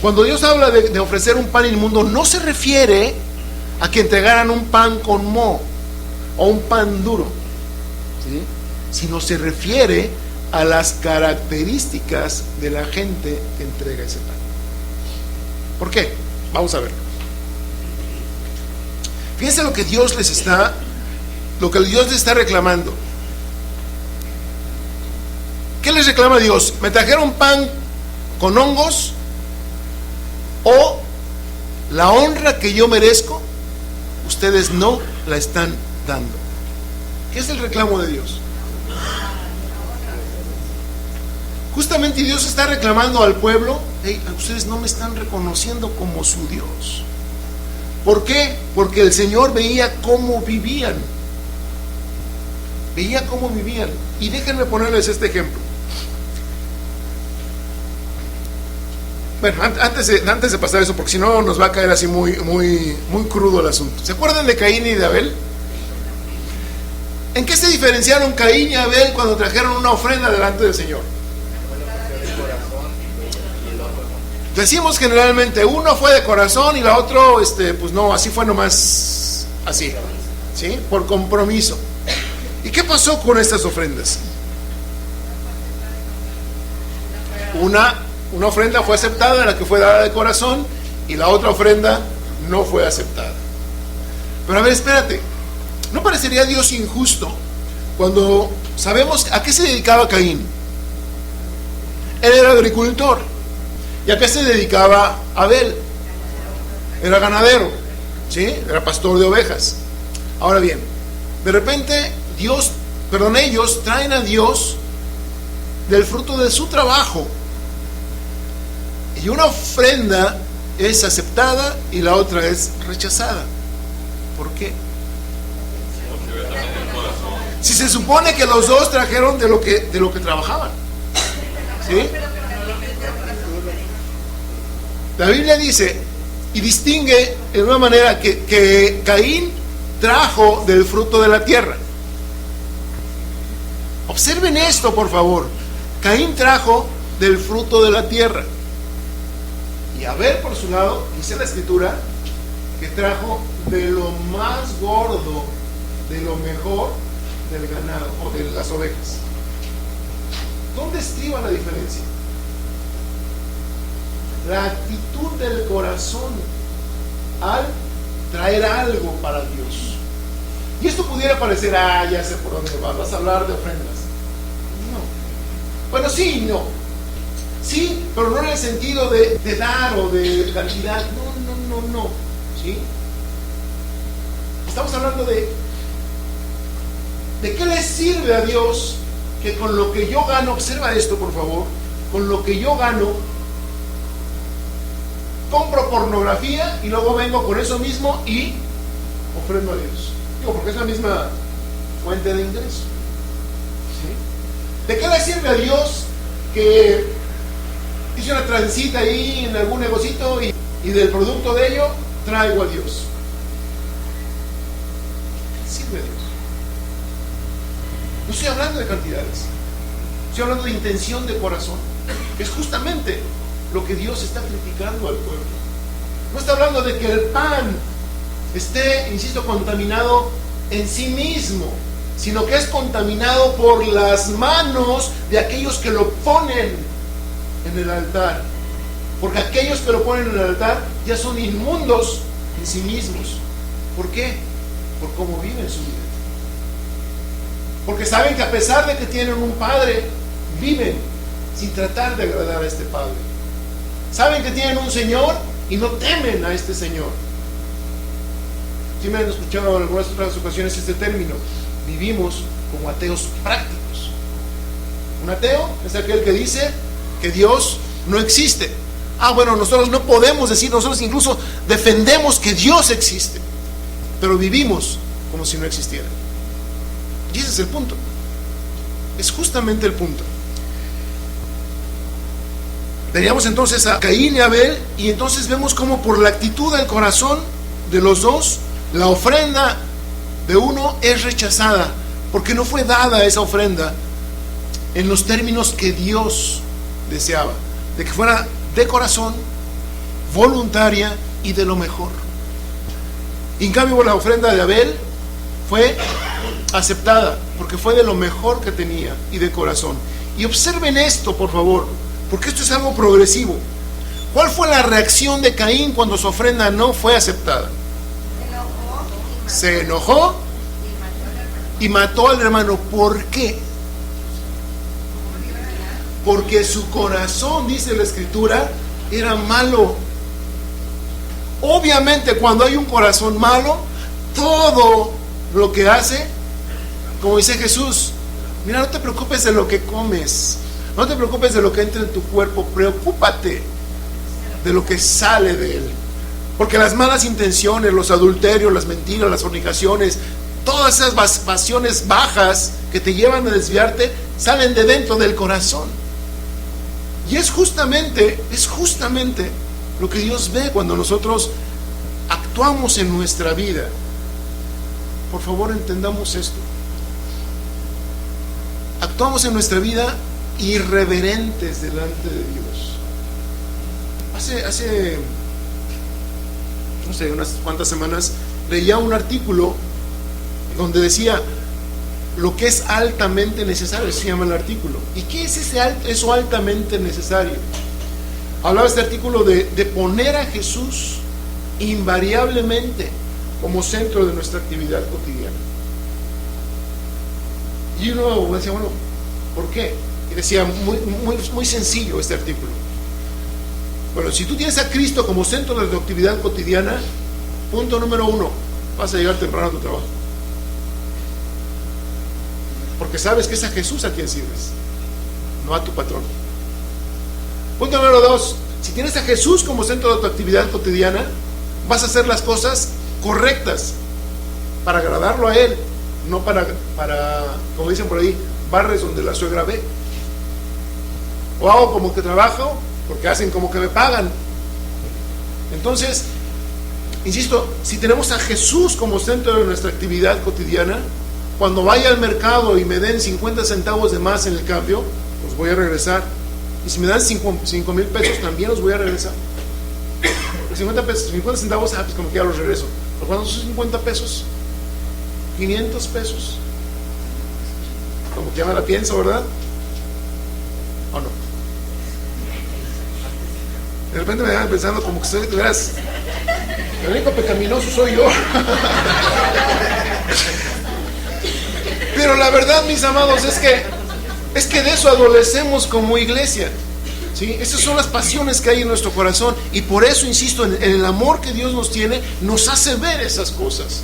cuando Dios habla de ofrecer un pan inmundo, no se refiere a que entregaran un pan con moho o un pan duro, ¿sí? Sino se refiere a las características de la gente que entrega ese pan. ¿Por qué? Vamos a ver. Fíjense lo que Dios les está reclamando. ¿Qué les reclama Dios? ¿Me trajeron pan con hongos? ¿O la honra que yo merezco, ustedes no la están dando? ¿Qué es el reclamo de Dios? Justamente Dios está reclamando al pueblo: hey, ustedes no me están reconociendo como su Dios. ¿Por qué? Porque el Señor veía cómo vivían. Veía cómo vivían. Y déjenme ponerles este ejemplo. Bueno, antes de pasar eso, porque si no nos va a caer así muy crudo el asunto. ¿Se acuerdan de Caín y de Abel? ¿En qué se diferenciaron Caín y Abel cuando trajeron una ofrenda delante del Señor? Decimos generalmente, uno fue de corazón y la otro, pues no, así fue nomás, así, ¿sí? Por compromiso. ¿Y qué pasó con estas ofrendas? Una ofrenda fue aceptada, la que fue dada de corazón, y la otra ofrenda no fue aceptada. Pero a ver, espérate, ¿no parecería Dios injusto cuando sabemos a qué se dedicaba Caín? Él era agricultor. ¿Y a qué se dedicaba Abel? Era ganadero, ¿sí? Era pastor de ovejas. Ahora bien, de repente ellos traen a Dios del fruto de su trabajo. Y una ofrenda es aceptada y la otra es rechazada. ¿Por qué? Si se supone que los dos trajeron de lo que trabajaban, ¿sí? La Biblia dice y distingue de una manera que Caín trajo del fruto de la tierra. Observen esto, por favor. Caín trajo del fruto de la tierra. Y Abel, por su lado, dice la Escritura que trajo de lo más gordo, de lo mejor del ganado o de las ovejas. ¿Dónde estriba la diferencia? La actitud del corazón al traer algo para Dios. Y esto pudiera parecer, ya sé por dónde vas a hablar de ofrendas. No. Bueno, sí y no. Sí, pero no en el sentido de dar o de cantidad. No. ¿Sí? Estamos hablando de qué le sirve a Dios que con lo que yo gano, observa esto por favor, con lo que yo gano, compro pornografía y luego vengo con eso mismo y ofrendo a Dios. Digo, porque es la misma fuente de ingreso. ¿Sí? ¿De qué le sirve a Dios que hice una transita ahí en algún negocito y del producto de ello traigo a Dios? ¿Qué le sirve a Dios? No estoy hablando de cantidades, estoy hablando de intención de corazón, que es justamente lo que Dios está criticando al pueblo. No está hablando de que el pan esté, insisto, contaminado en sí mismo, sino que es contaminado por las manos de aquellos que lo ponen en el altar. Porque aquellos que lo ponen en el altar ya son inmundos en sí mismos. ¿Por qué? Por cómo viven su vida. Porque saben que a pesar de que tienen un padre, viven sin tratar de agradar a este padre. Saben que tienen un Señor y no temen a este Señor. Si me han escuchado en algunas otras ocasiones este término, vivimos como ateos prácticos. Un ateo es aquel que dice que Dios no existe. Bueno, nosotros no podemos decir, nosotros incluso defendemos que Dios existe, pero vivimos como si no existiera. Y ese es el punto. Es justamente el punto. Teníamos entonces a Caín y Abel, y entonces vemos cómo por la actitud del corazón de los dos, la ofrenda de uno es rechazada, porque no fue dada esa ofrenda en los términos que Dios deseaba, de que fuera de corazón, voluntaria y de lo mejor. Y en cambio la ofrenda de Abel fue aceptada, porque fue de lo mejor que tenía y de corazón. Y observen esto, por favor, porque esto es algo progresivo. ¿Cuál fue la reacción de Caín cuando su ofrenda no fue aceptada? Se enojó y mató al hermano. ¿Por qué? Porque su corazón, dice la Escritura, era malo. Obviamente, cuando hay un corazón malo, todo lo que hace, como dice Jesús, mira, no te preocupes de lo que comes, no te preocupes de lo que entra en tu cuerpo, preocúpate de lo que sale de él. Porque las malas intenciones, los adulterios, las mentiras, las fornicaciones, todas esas pasiones bajas que te llevan a desviarte, salen de dentro del corazón. Y es justamente lo que Dios ve cuando nosotros actuamos en nuestra vida. Por favor, entendamos esto. Actuamos en nuestra vida irreverentes delante de Dios. Hace no sé, unas cuantas semanas leía un artículo donde decía lo que es altamente necesario, se llama el artículo. ¿Y qué es eso altamente necesario? Hablaba este artículo de poner a Jesús invariablemente como centro de nuestra actividad cotidiana. Y uno decía, bueno, ¿por qué? Y decía, muy sencillo este artículo. Bueno, si tú tienes a Cristo como centro de tu actividad cotidiana, punto número 1, vas a llegar temprano a tu trabajo. Porque sabes que es a Jesús a quien sirves, no a tu patrón. Punto número 2, si tienes a Jesús como centro de tu actividad cotidiana, vas a hacer las cosas correctas para agradarlo a Él, no para como dicen por ahí, barres donde la suegra ve. O hago como que trabajo porque hacen como que me pagan. Entonces, insisto, si tenemos a Jesús como centro de nuestra actividad cotidiana, cuando vaya al mercado y me den 50 centavos de más en el cambio, los voy a regresar. Y si me dan 5,000 pesos, también los voy a regresar. 50 centavos, pues como que ya los regreso. ¿Pero cuánto son 50 pesos? 500 pesos. Como que ya me la pienso, ¿verdad? ¿O no? De repente me van pensando como que soy, de veras, el único pecaminoso soy yo. Pero la verdad, mis amados, es que de eso adolecemos como iglesia, ¿sí? Esas son las pasiones que hay en nuestro corazón, y por eso insisto en el amor que Dios nos tiene, nos hace ver esas cosas,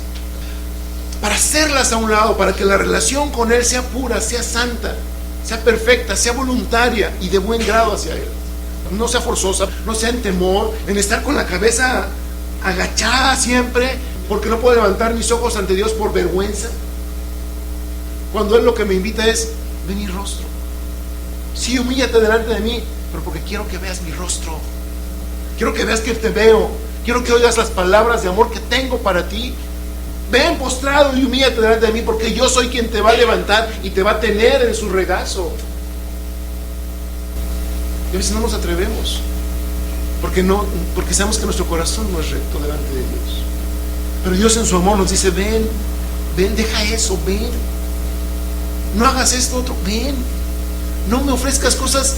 para hacerlas a un lado, para que la relación con Él sea pura, sea santa, sea perfecta, sea voluntaria y de buen grado hacia Él. No sea forzosa, no sea en temor, en estar con la cabeza agachada siempre, porque no puedo levantar mis ojos ante Dios por vergüenza. Cuando Él lo que me invita es, ve mi rostro. Sí, humíllate delante de mí, pero porque quiero que veas mi rostro. Quiero que veas que te veo. Quiero que oigas las palabras de amor que tengo para ti. Ven postrado y humíllate delante de mí, porque yo soy quien te va a levantar y te va a tener en su regazo. Y a veces no nos atrevemos, porque sabemos que nuestro corazón no es recto delante de Dios. Pero Dios en su amor nos dice, ven, deja eso, ven. No hagas esto otro, ven. No me ofrezcas cosas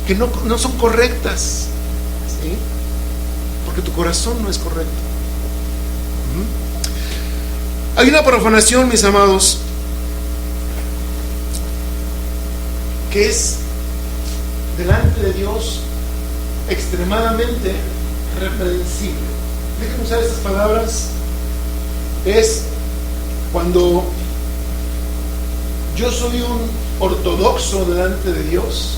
que no son correctas, ¿sí? Porque tu corazón no es correcto. Hay una profanación, mis amados, que es delante de Dios extremadamente reprensible. Déjenme usar estas palabras. Es Cuando yo soy un ortodoxo delante de Dios,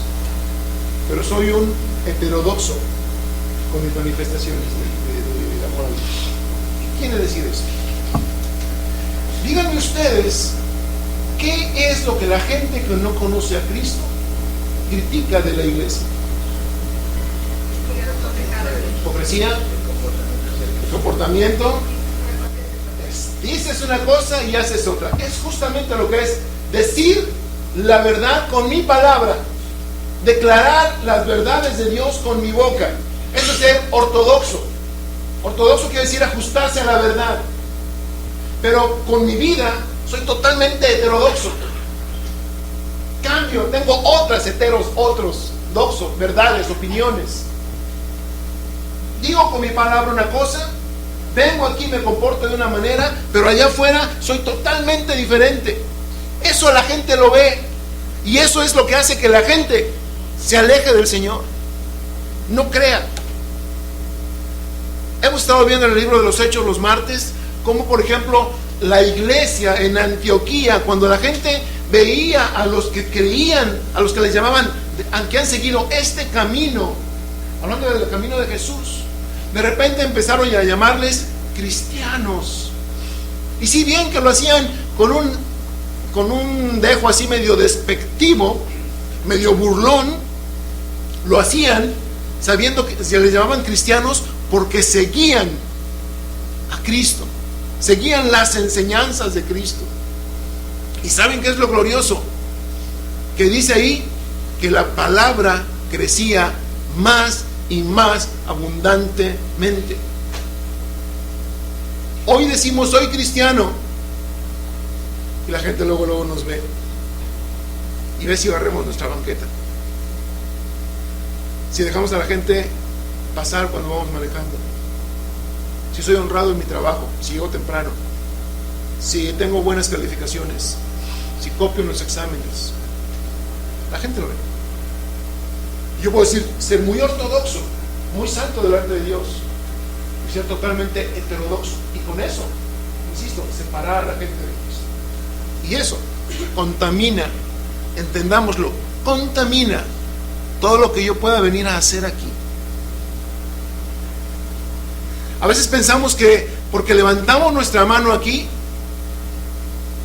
pero soy un heterodoxo con mis manifestaciones de amor a Dios. ¿Qué quiere decir esto? Díganme ustedes, ¿qué es lo que la gente que no conoce a Cristo critica de la iglesia? Hipocresía, el comportamiento. Dices una cosa y haces otra. Es justamente lo que es decir la verdad con mi palabra, declarar las verdades de Dios con mi boca. Eso es ser ortodoxo. Ortodoxo quiere decir ajustarse a la verdad. Pero con mi vida soy totalmente heterodoxo. Cambio, tengo otros doxos, verdades, opiniones. Digo con mi palabra una cosa, vengo aquí, me comporto de una manera, pero allá afuera soy totalmente diferente. Eso la gente lo ve, y eso es lo que hace que la gente se aleje del Señor. No crea. Hemos estado viendo en el libro de los Hechos los martes, como por ejemplo la iglesia en Antioquía, cuando la gente veía a los que creían, a los que les llamaban, que han seguido este camino, hablando del camino de Jesús, de repente empezaron a llamarles cristianos. Y si bien que lo hacían con un dejo así medio despectivo, medio burlón, lo hacían sabiendo que se les llamaban cristianos porque seguían a Cristo, seguían las enseñanzas de Cristo. ¿Y saben qué es lo glorioso? Que dice ahí que la palabra crecía más y más abundantemente. Hoy decimos soy cristiano y la gente luego nos ve y ve si barremos nuestra banqueta, si dejamos a la gente pasar cuando vamos manejando, si soy honrado en mi trabajo, si llego temprano, si tengo buenas calificaciones, si copio en los exámenes. La gente lo ve. Yo puedo decir, ser muy ortodoxo, muy santo delante de Dios, y ser totalmente heterodoxo, y con eso, insisto, separar a la gente de Cristo. Y eso contamina, entendámoslo, contamina todo lo que yo pueda venir a hacer aquí. A veces pensamos que porque levantamos nuestra mano aquí,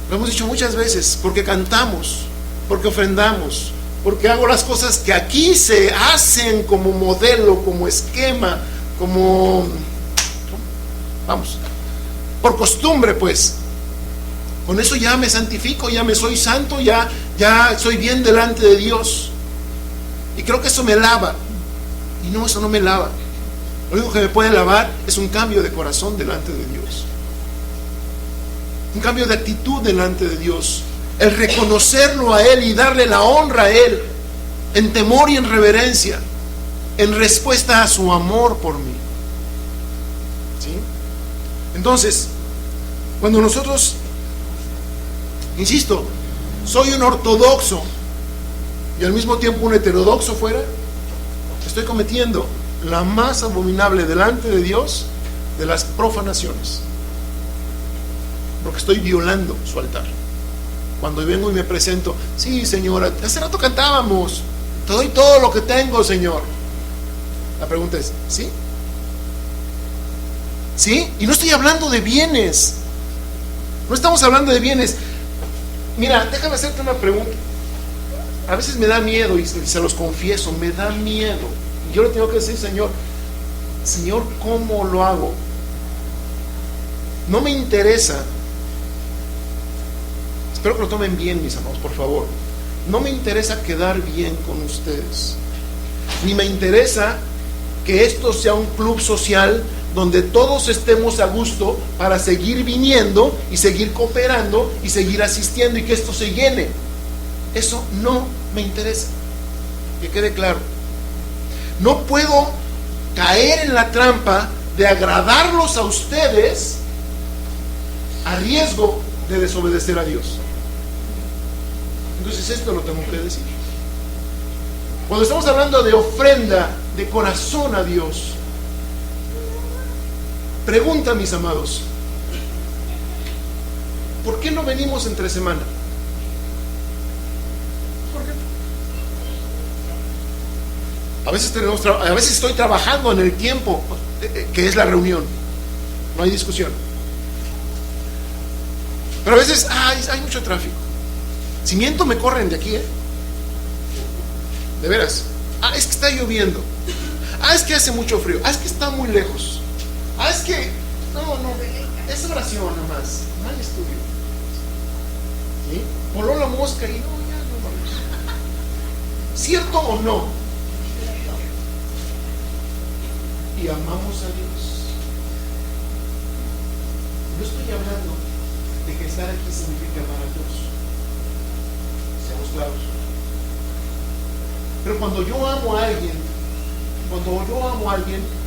lo hemos dicho muchas veces, porque cantamos, porque ofrendamos, porque hago las cosas que aquí se hacen como modelo, como esquema, como, vamos, por costumbre, pues, con eso ya me santifico, ya me soy santo, ya soy bien delante de Dios. Y creo que eso me lava. Y no, eso no me lava. Lo único que me puede lavar es un cambio de corazón delante de Dios, un cambio de actitud delante de Dios, el reconocerlo a Él y darle la honra a Él en temor y en reverencia, en respuesta a su amor por mí. ¿Sí? Entonces, cuando nosotros, insisto, soy un ortodoxo y al mismo tiempo un heterodoxo fuera, estoy cometiendo la más abominable delante de Dios de las profanaciones, porque estoy violando su altar. Cuando vengo y me presento, sí, Señor, hace rato cantábamos, te doy todo lo que tengo, Señor. La pregunta es, ¿sí? ¿Sí? Y no estoy hablando de bienes, no estamos hablando de bienes. Mira, déjame hacerte una pregunta. A veces me da miedo, y se los confieso, me da miedo. Y yo le tengo que decir, Señor, ¿cómo lo hago? No me interesa. Espero que lo tomen bien, mis amados, por favor. No me interesa quedar bien con ustedes, ni me interesa que esto sea un club social donde todos estemos a gusto para seguir viniendo y seguir cooperando y seguir asistiendo y que esto se llene. Eso no me interesa, que quede claro. No puedo caer en la trampa de agradarlos a ustedes a riesgo de desobedecer a Dios. Entonces esto lo tengo que decir. Cuando estamos hablando de ofrenda de corazón a Dios, pregunta, mis amados, ¿por qué no venimos entre semana? ¿Por qué? A veces estoy trabajando en el tiempo que es la reunión, no hay discusión. Pero a veces hay mucho tráfico. Si miento me corren de aquí, de veras. Es que está lloviendo. Es que hace mucho frío. Es que está muy lejos. Es que no, es oración nomás, no hay estudio. ¿Sí? Voló la mosca y no vamos. ¿Cierto o no? Y amamos a Dios. No estoy hablando de que estar aquí significa amar a Dios. Seamos claros. Pero cuando yo amo a alguien,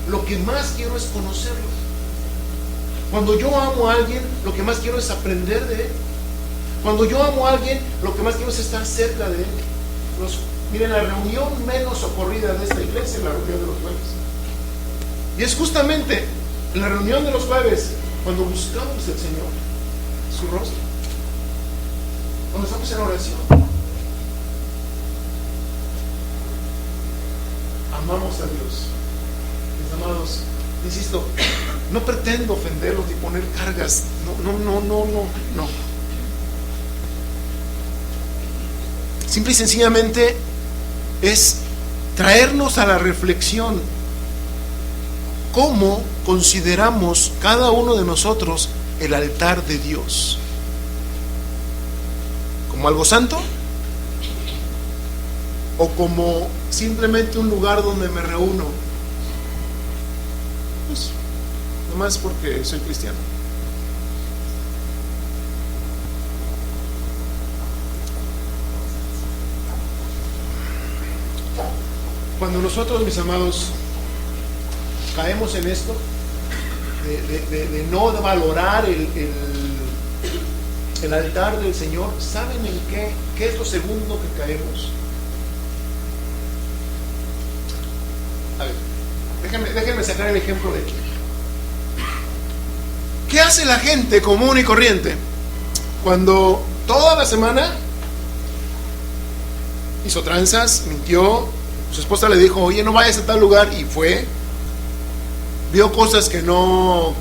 lo que más quiero es conocerlo. Cuando yo amo a alguien, lo que más quiero es aprender de él. Cuando yo amo a alguien, lo que más quiero es estar cerca de él. Miren, la reunión menos socorrida de esta iglesia es la reunión de los jueves. Y es justamente en la reunión de los jueves cuando buscamos al Señor, su rostro, cuando estamos en oración. Amamos a Dios. Mis amados, insisto, no pretendo ofenderlos ni poner cargas. No. Simple y sencillamente es traernos a la reflexión cómo consideramos cada uno de nosotros el altar de Dios. ¿Como algo santo? ¿O como simplemente un lugar donde me reúno? Pues, nomás porque soy cristiano. Cuando nosotros, mis amados, caemos en esto de no valorar el altar del Señor, ¿saben en qué es lo segundo que caemos? A ver, déjenme sacar el ejemplo de aquí. ¿Qué hace la gente común y corriente cuando toda la semana hizo tranzas, mintió, su esposa le dijo, oye, no vayas a tal lugar, y fue, vio cosas que no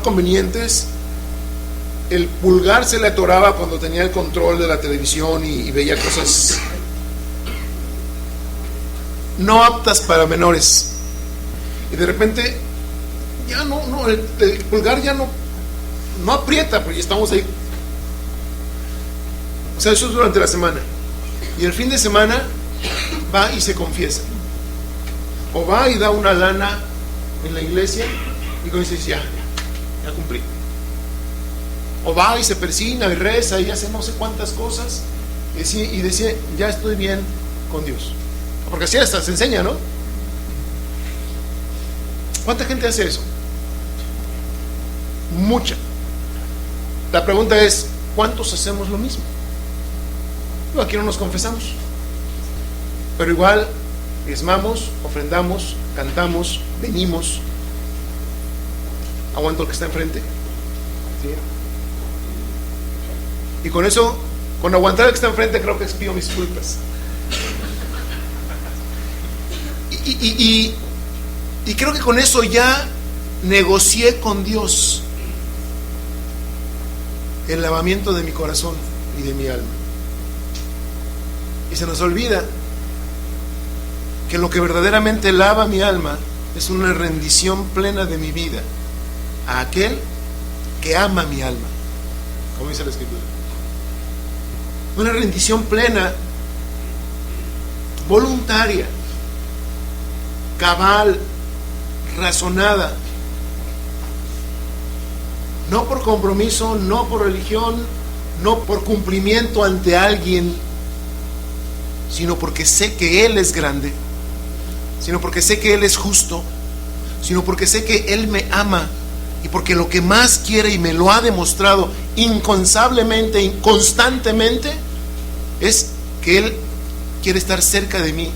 convenientes, el pulgar se le atoraba cuando tenía el control de la televisión y veía cosas no aptas para menores, y de repente ya el pulgar ya no aprieta porque estamos ahí. O sea, eso es durante la semana, y el fin de semana va y se confiesa, o va y da una lana en la iglesia y cuando dice ya cumplí, o va y se persina y reza y hace no sé cuántas cosas y decía ya estoy bien con Dios, porque así hasta se enseña, ¿no? ¿Cuánta gente hace eso? Mucha. La pregunta es, ¿cuántos hacemos lo mismo? No, aquí no nos confesamos, pero igual diezmamos, ofrendamos, cantamos, venimos. Aguanto el que está enfrente, ¿sí? Y con eso, con aguantar el que está enfrente, creo que expío mis culpas. Y creo que con eso ya negocié con Dios el lavamiento de mi corazón y de mi alma. Y se nos olvida que lo que verdaderamente lava mi alma es una rendición plena de mi vida a aquel que ama mi alma, como dice la Escritura. Una rendición plena, voluntaria, cabal, razonada, no por compromiso, no por religión, no por cumplimiento ante alguien, sino porque sé que Él es grande, sino porque sé que Él es justo, sino porque sé que Él me ama, y porque lo que más quiere, y me lo ha demostrado incansablemente y constantemente, es que Él quiere estar cerca de mí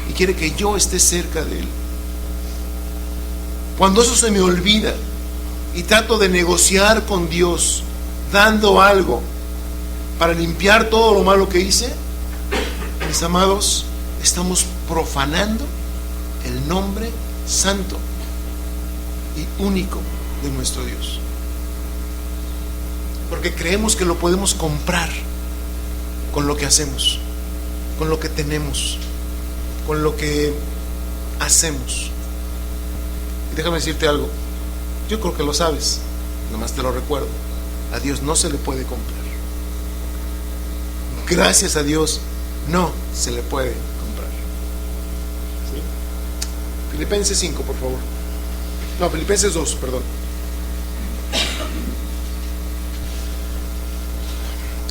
y quiere que yo esté cerca de Él. Cuando eso se me olvida y trato de negociar con Dios dando algo para limpiar todo lo malo que hice, mis amados, estamos profanando el nombre santo y único de nuestro Dios, porque creemos que lo podemos comprar con lo que hacemos, con lo que tenemos, con lo que hacemos. Y déjame decirte algo, yo creo que lo sabes, nomás te lo recuerdo: a Dios no se le puede comprar. Gracias a Dios no se le puede comprar. ¿Sí? Filipenses 5, por favor. No, Filipenses 2, perdón.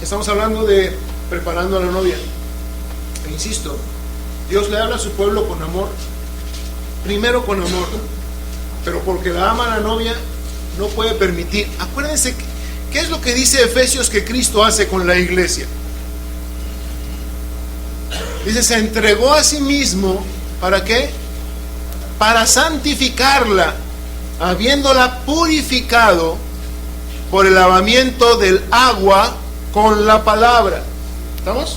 Estamos hablando de preparando a la novia. E insisto, Dios le habla a su pueblo con amor. Primero con amor, pero porque la ama a la novia no puede permitir. Acuérdense, ¿qué es lo que dice Efesios que Cristo hace con la iglesia? Dice, se entregó a sí mismo, ¿para qué? Para santificarla, habiéndola purificado por el lavamiento del agua con la palabra. ¿Estamos?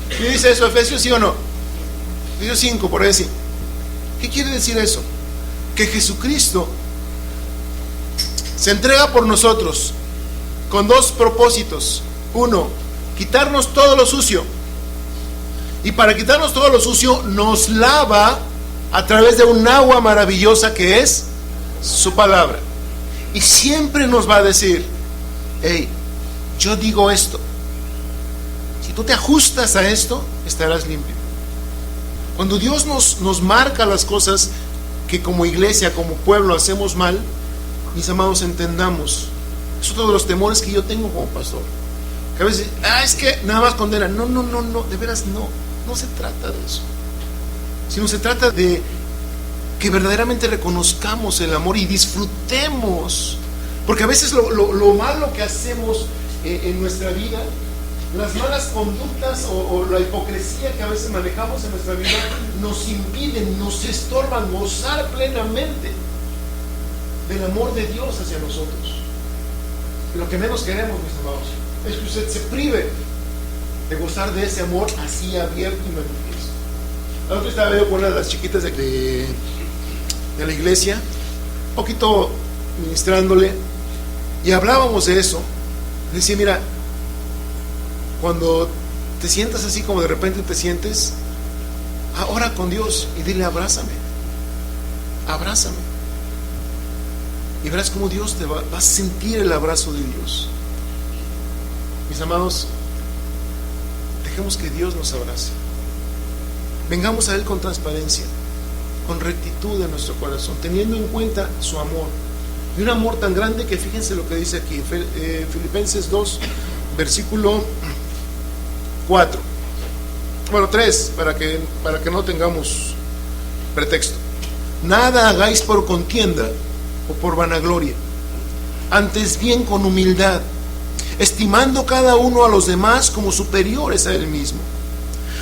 ¿Qué dice eso, Efesios, sí o no? Efesios 5, por decir. ¿Qué quiere decir eso? Que Jesucristo se entrega por nosotros con dos propósitos. Uno, quitarnos todo lo sucio. Y para quitarnos todo lo sucio, nos lava a través de un agua maravillosa que es su palabra. Y siempre nos va a decir: hey, yo digo esto. Si tú te ajustas a esto, estarás limpio. Cuando Dios nos marca las cosas que como iglesia, como pueblo hacemos mal, mis amados, entendamos. Es otro de los temores que yo tengo como pastor. Que a veces, es que nada más condena. No, de veras no se trata de eso. Sino se trata de que verdaderamente reconozcamos el amor y disfrutemos. Porque a veces lo malo que hacemos en nuestra vida, las malas conductas o la hipocresía que a veces manejamos en nuestra vida, nos impiden, nos estorban gozar plenamente del amor de Dios hacia nosotros. Y lo que menos queremos, mis amados, es que usted se prive de gozar de ese amor así abierto y manifiesto. La otra estaba yo con una de las chiquitas de la iglesia, un poquito ministrándole, y hablábamos de eso. Le decía, mira, cuando te sientas así como de repente te sientes, ora con Dios y dile: abrázame, y verás cómo Dios te va a sentir el abrazo de Dios. Mis amados, dejemos que Dios nos abrace. Vengamos a Él con transparencia, con rectitud en nuestro corazón, teniendo en cuenta su amor, y un amor tan grande que fíjense lo que dice aquí, Filipenses 2, versículo 4, bueno, 3, para que no tengamos pretexto. Nada hagáis por contienda o por vanagloria, antes bien con humildad, estimando cada uno a los demás como superiores a él mismo,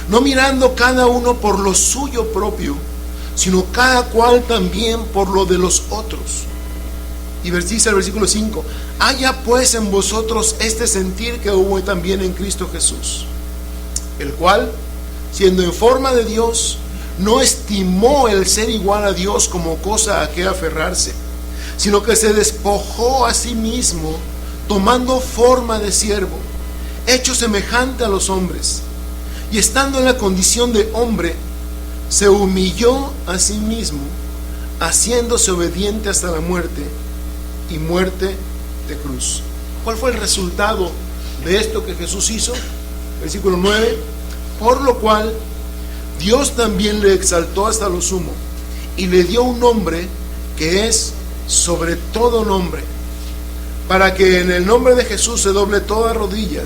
no mirando cada uno por lo suyo propio, sino cada cual también por lo de los otros. Y dice el versículo 5: haya pues en vosotros este sentir que hubo también en Cristo Jesús, el cual, siendo en forma de Dios, no estimó el ser igual a Dios como cosa a que aferrarse, sino que se despojó a sí mismo, tomando forma de siervo, hecho semejante a los hombres, y estando en la condición de hombre, se humilló a sí mismo, haciéndose obediente hasta la muerte, y muerte de cruz. ¿Cuál fue el resultado de esto que Jesús hizo? Versículo 9: por lo cual Dios también le exaltó hasta lo sumo, y le dio un nombre que es sobre todo nombre, para que en el nombre de Jesús se doble toda rodilla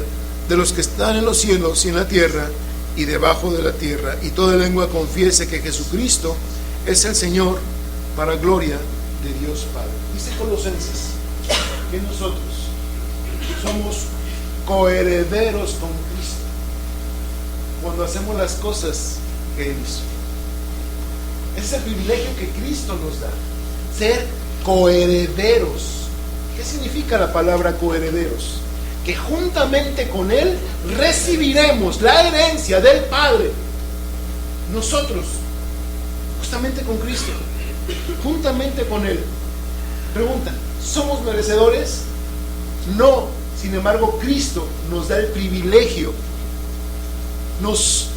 de los que están en los cielos y en la tierra y debajo de la tierra, y toda lengua confiese que Jesucristo es el Señor, para gloria de Dios Padre. Dice Colosenses que nosotros somos coherederos con Cristo cuando hacemos las cosas que Él hizo. Ese es el privilegio que Cristo nos da, ser coherederos. ¿Qué significa la palabra coherederos? que juntamente con Él recibiremos la herencia del Padre. Nosotros, justamente con Cristo, juntamente con Él. Pregunta, ¿somos merecedores? No. Sin embargo, Cristo nos da el privilegio, nos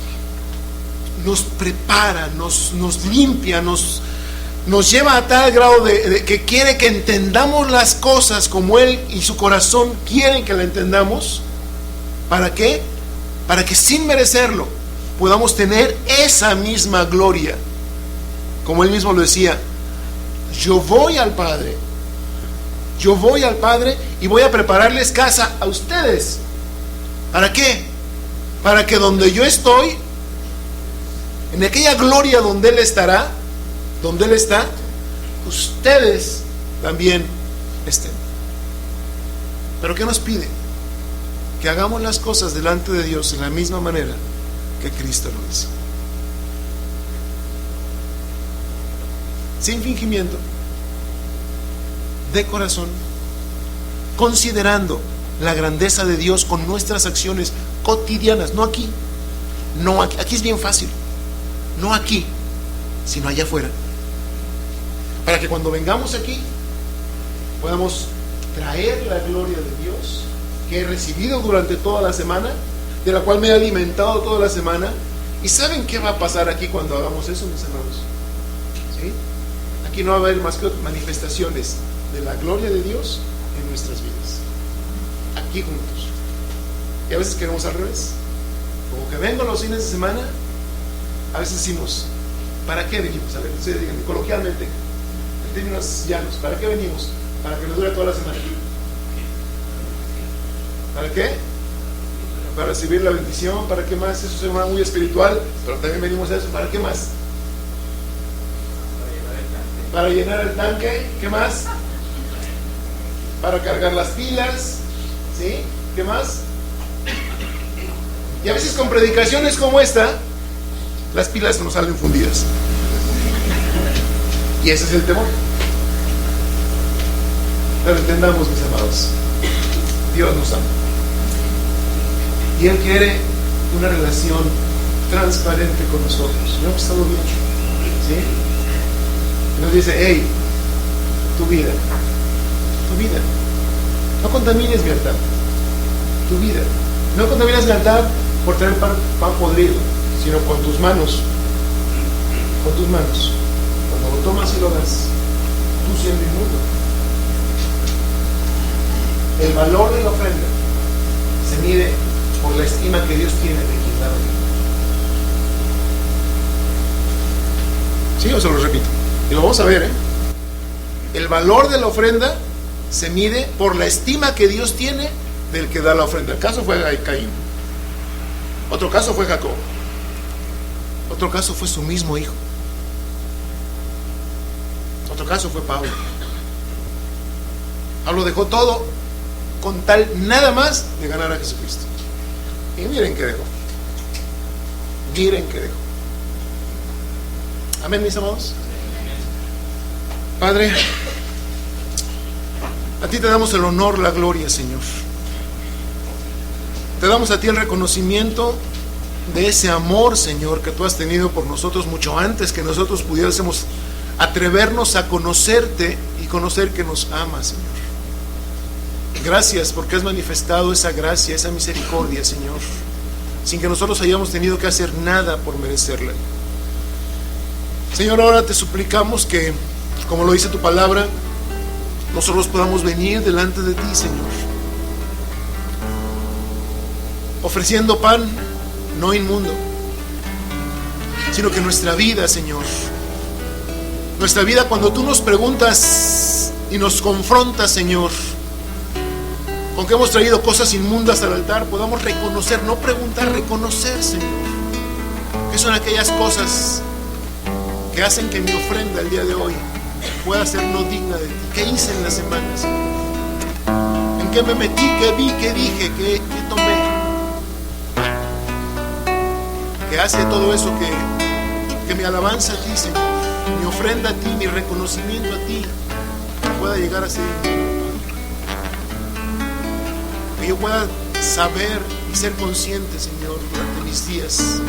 prepara, nos limpia, nos lleva a tal grado de que quiere que entendamos las cosas como Él y su corazón quieren que la entendamos. ¿Para qué? Para que sin merecerlo podamos tener esa misma gloria. Como Él mismo lo decía, yo voy al Padre y voy a prepararles casa a ustedes. ¿Para qué? Para que donde yo estoy, en aquella gloria donde Él estará, donde Él está, ustedes también estén. ¿Pero qué nos pide? Que hagamos las cosas delante de Dios en la misma manera que Cristo lo hizo. Sin fingimiento, de corazón, considerando la grandeza de Dios con nuestras acciones cotidianas, no aquí, aquí es bien fácil, no aquí, sino allá afuera, para que cuando vengamos aquí podamos traer la gloria de Dios que he recibido durante toda la semana, de la cual me he alimentado toda la semana. ¿Y saben qué va a pasar aquí cuando hagamos eso, mis hermanos? ¿Sí? Aquí no va a haber más que manifestaciones de la gloria de Dios en nuestras vidas, aquí juntos. Y a veces queremos al revés, como que vengo los fines de semana, a veces decimos, ¿para qué venimos? A ver, ustedes digan coloquialmente, en términos llanos, ¿para qué venimos? Para que nos dure toda la semana. ¿Para qué? Para recibir la bendición. ¿Para qué más? Eso es muy espiritual, pero también venimos a eso. ¿Para qué más? Para llenar el tanque. ¿Qué más? Para cargar las pilas. ¿Sí? ¿Qué más? Y a veces con predicaciones como esta, las pilas nos salen fundidas. Y ese es el temor. Pero entendamos, mis amados, Dios nos ama. Y Él quiere una relación transparente con nosotros. ¿No hemos estado bien? ¿Sí? Y nos dice, hey, tu vida, no contamines mi altar. Tu vida, no contaminas mi altar por traer pan podrido, sino con tus manos. Con tus manos. Cuando lo tomas y lo das, tú siendo inmundo. El valor de la ofrenda se mide por la estima que Dios tiene de quien da la vida. Sí, o se lo repito. Y lo vamos a ver, El valor de la ofrenda se mide por la estima que Dios tiene del que da la ofrenda. El caso fue Caín. Otro caso fue Jacob. Otro caso fue su mismo hijo. Otro caso fue Pablo. Pablo dejó todo con tal nada más de ganar a Jesucristo. Y miren qué dejó. Miren qué dejó. Amén, mis amados. Padre, a ti te damos el honor, la gloria, Señor. Te damos a ti el reconocimiento de ese amor, Señor, que tú has tenido por nosotros mucho antes que nosotros pudiésemos atrevernos a conocerte y conocer que nos amas, Señor. Gracias porque has manifestado esa gracia, esa misericordia, Señor, sin que nosotros hayamos tenido que hacer nada por merecerla. Señor, ahora te suplicamos que, como lo dice tu palabra, nosotros podamos venir delante de ti, Señor, ofreciendo pan no inmundo, sino que nuestra vida, Señor, nuestra vida, cuando tú nos preguntas y nos confrontas, Señor, con que hemos traído cosas inmundas al altar, podamos reconocer, no preguntar, reconocer, Señor, que son aquellas cosas que hacen que mi ofrenda el día de hoy pueda ser no digna de ti. ¿Qué hice en la semana, Señor? ¿En qué me metí? ¿Qué vi? ¿Qué dije? ¿Qué tomé? Que hace todo eso que mi alabanza a ti, Señor, mi ofrenda a ti, mi reconocimiento a ti pueda llegar a ser digno. que yo pueda saber y ser consciente, Señor, durante mis días,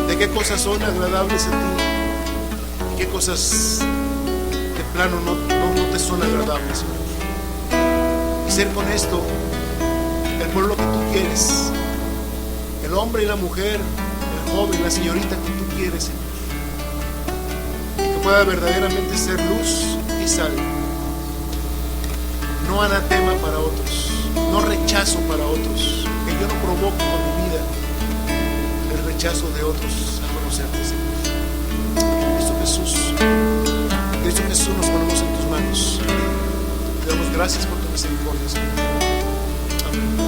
de qué cosas son agradables a ti y qué cosas de plano no te son agradables, Señor. Y ser con esto el pueblo que tú quieres, el hombre y la mujer, el joven, la señorita que tú quieres, Señor. Y que pueda verdaderamente ser luz y sal, no anatema para otros, no rechazo para otros, que yo no provoco con mi vida el rechazo de otros a conocerte, Señor. Cristo Jesús, nos ponemos en tus manos. Te damos gracias por tu misericordia, Señor. Amén.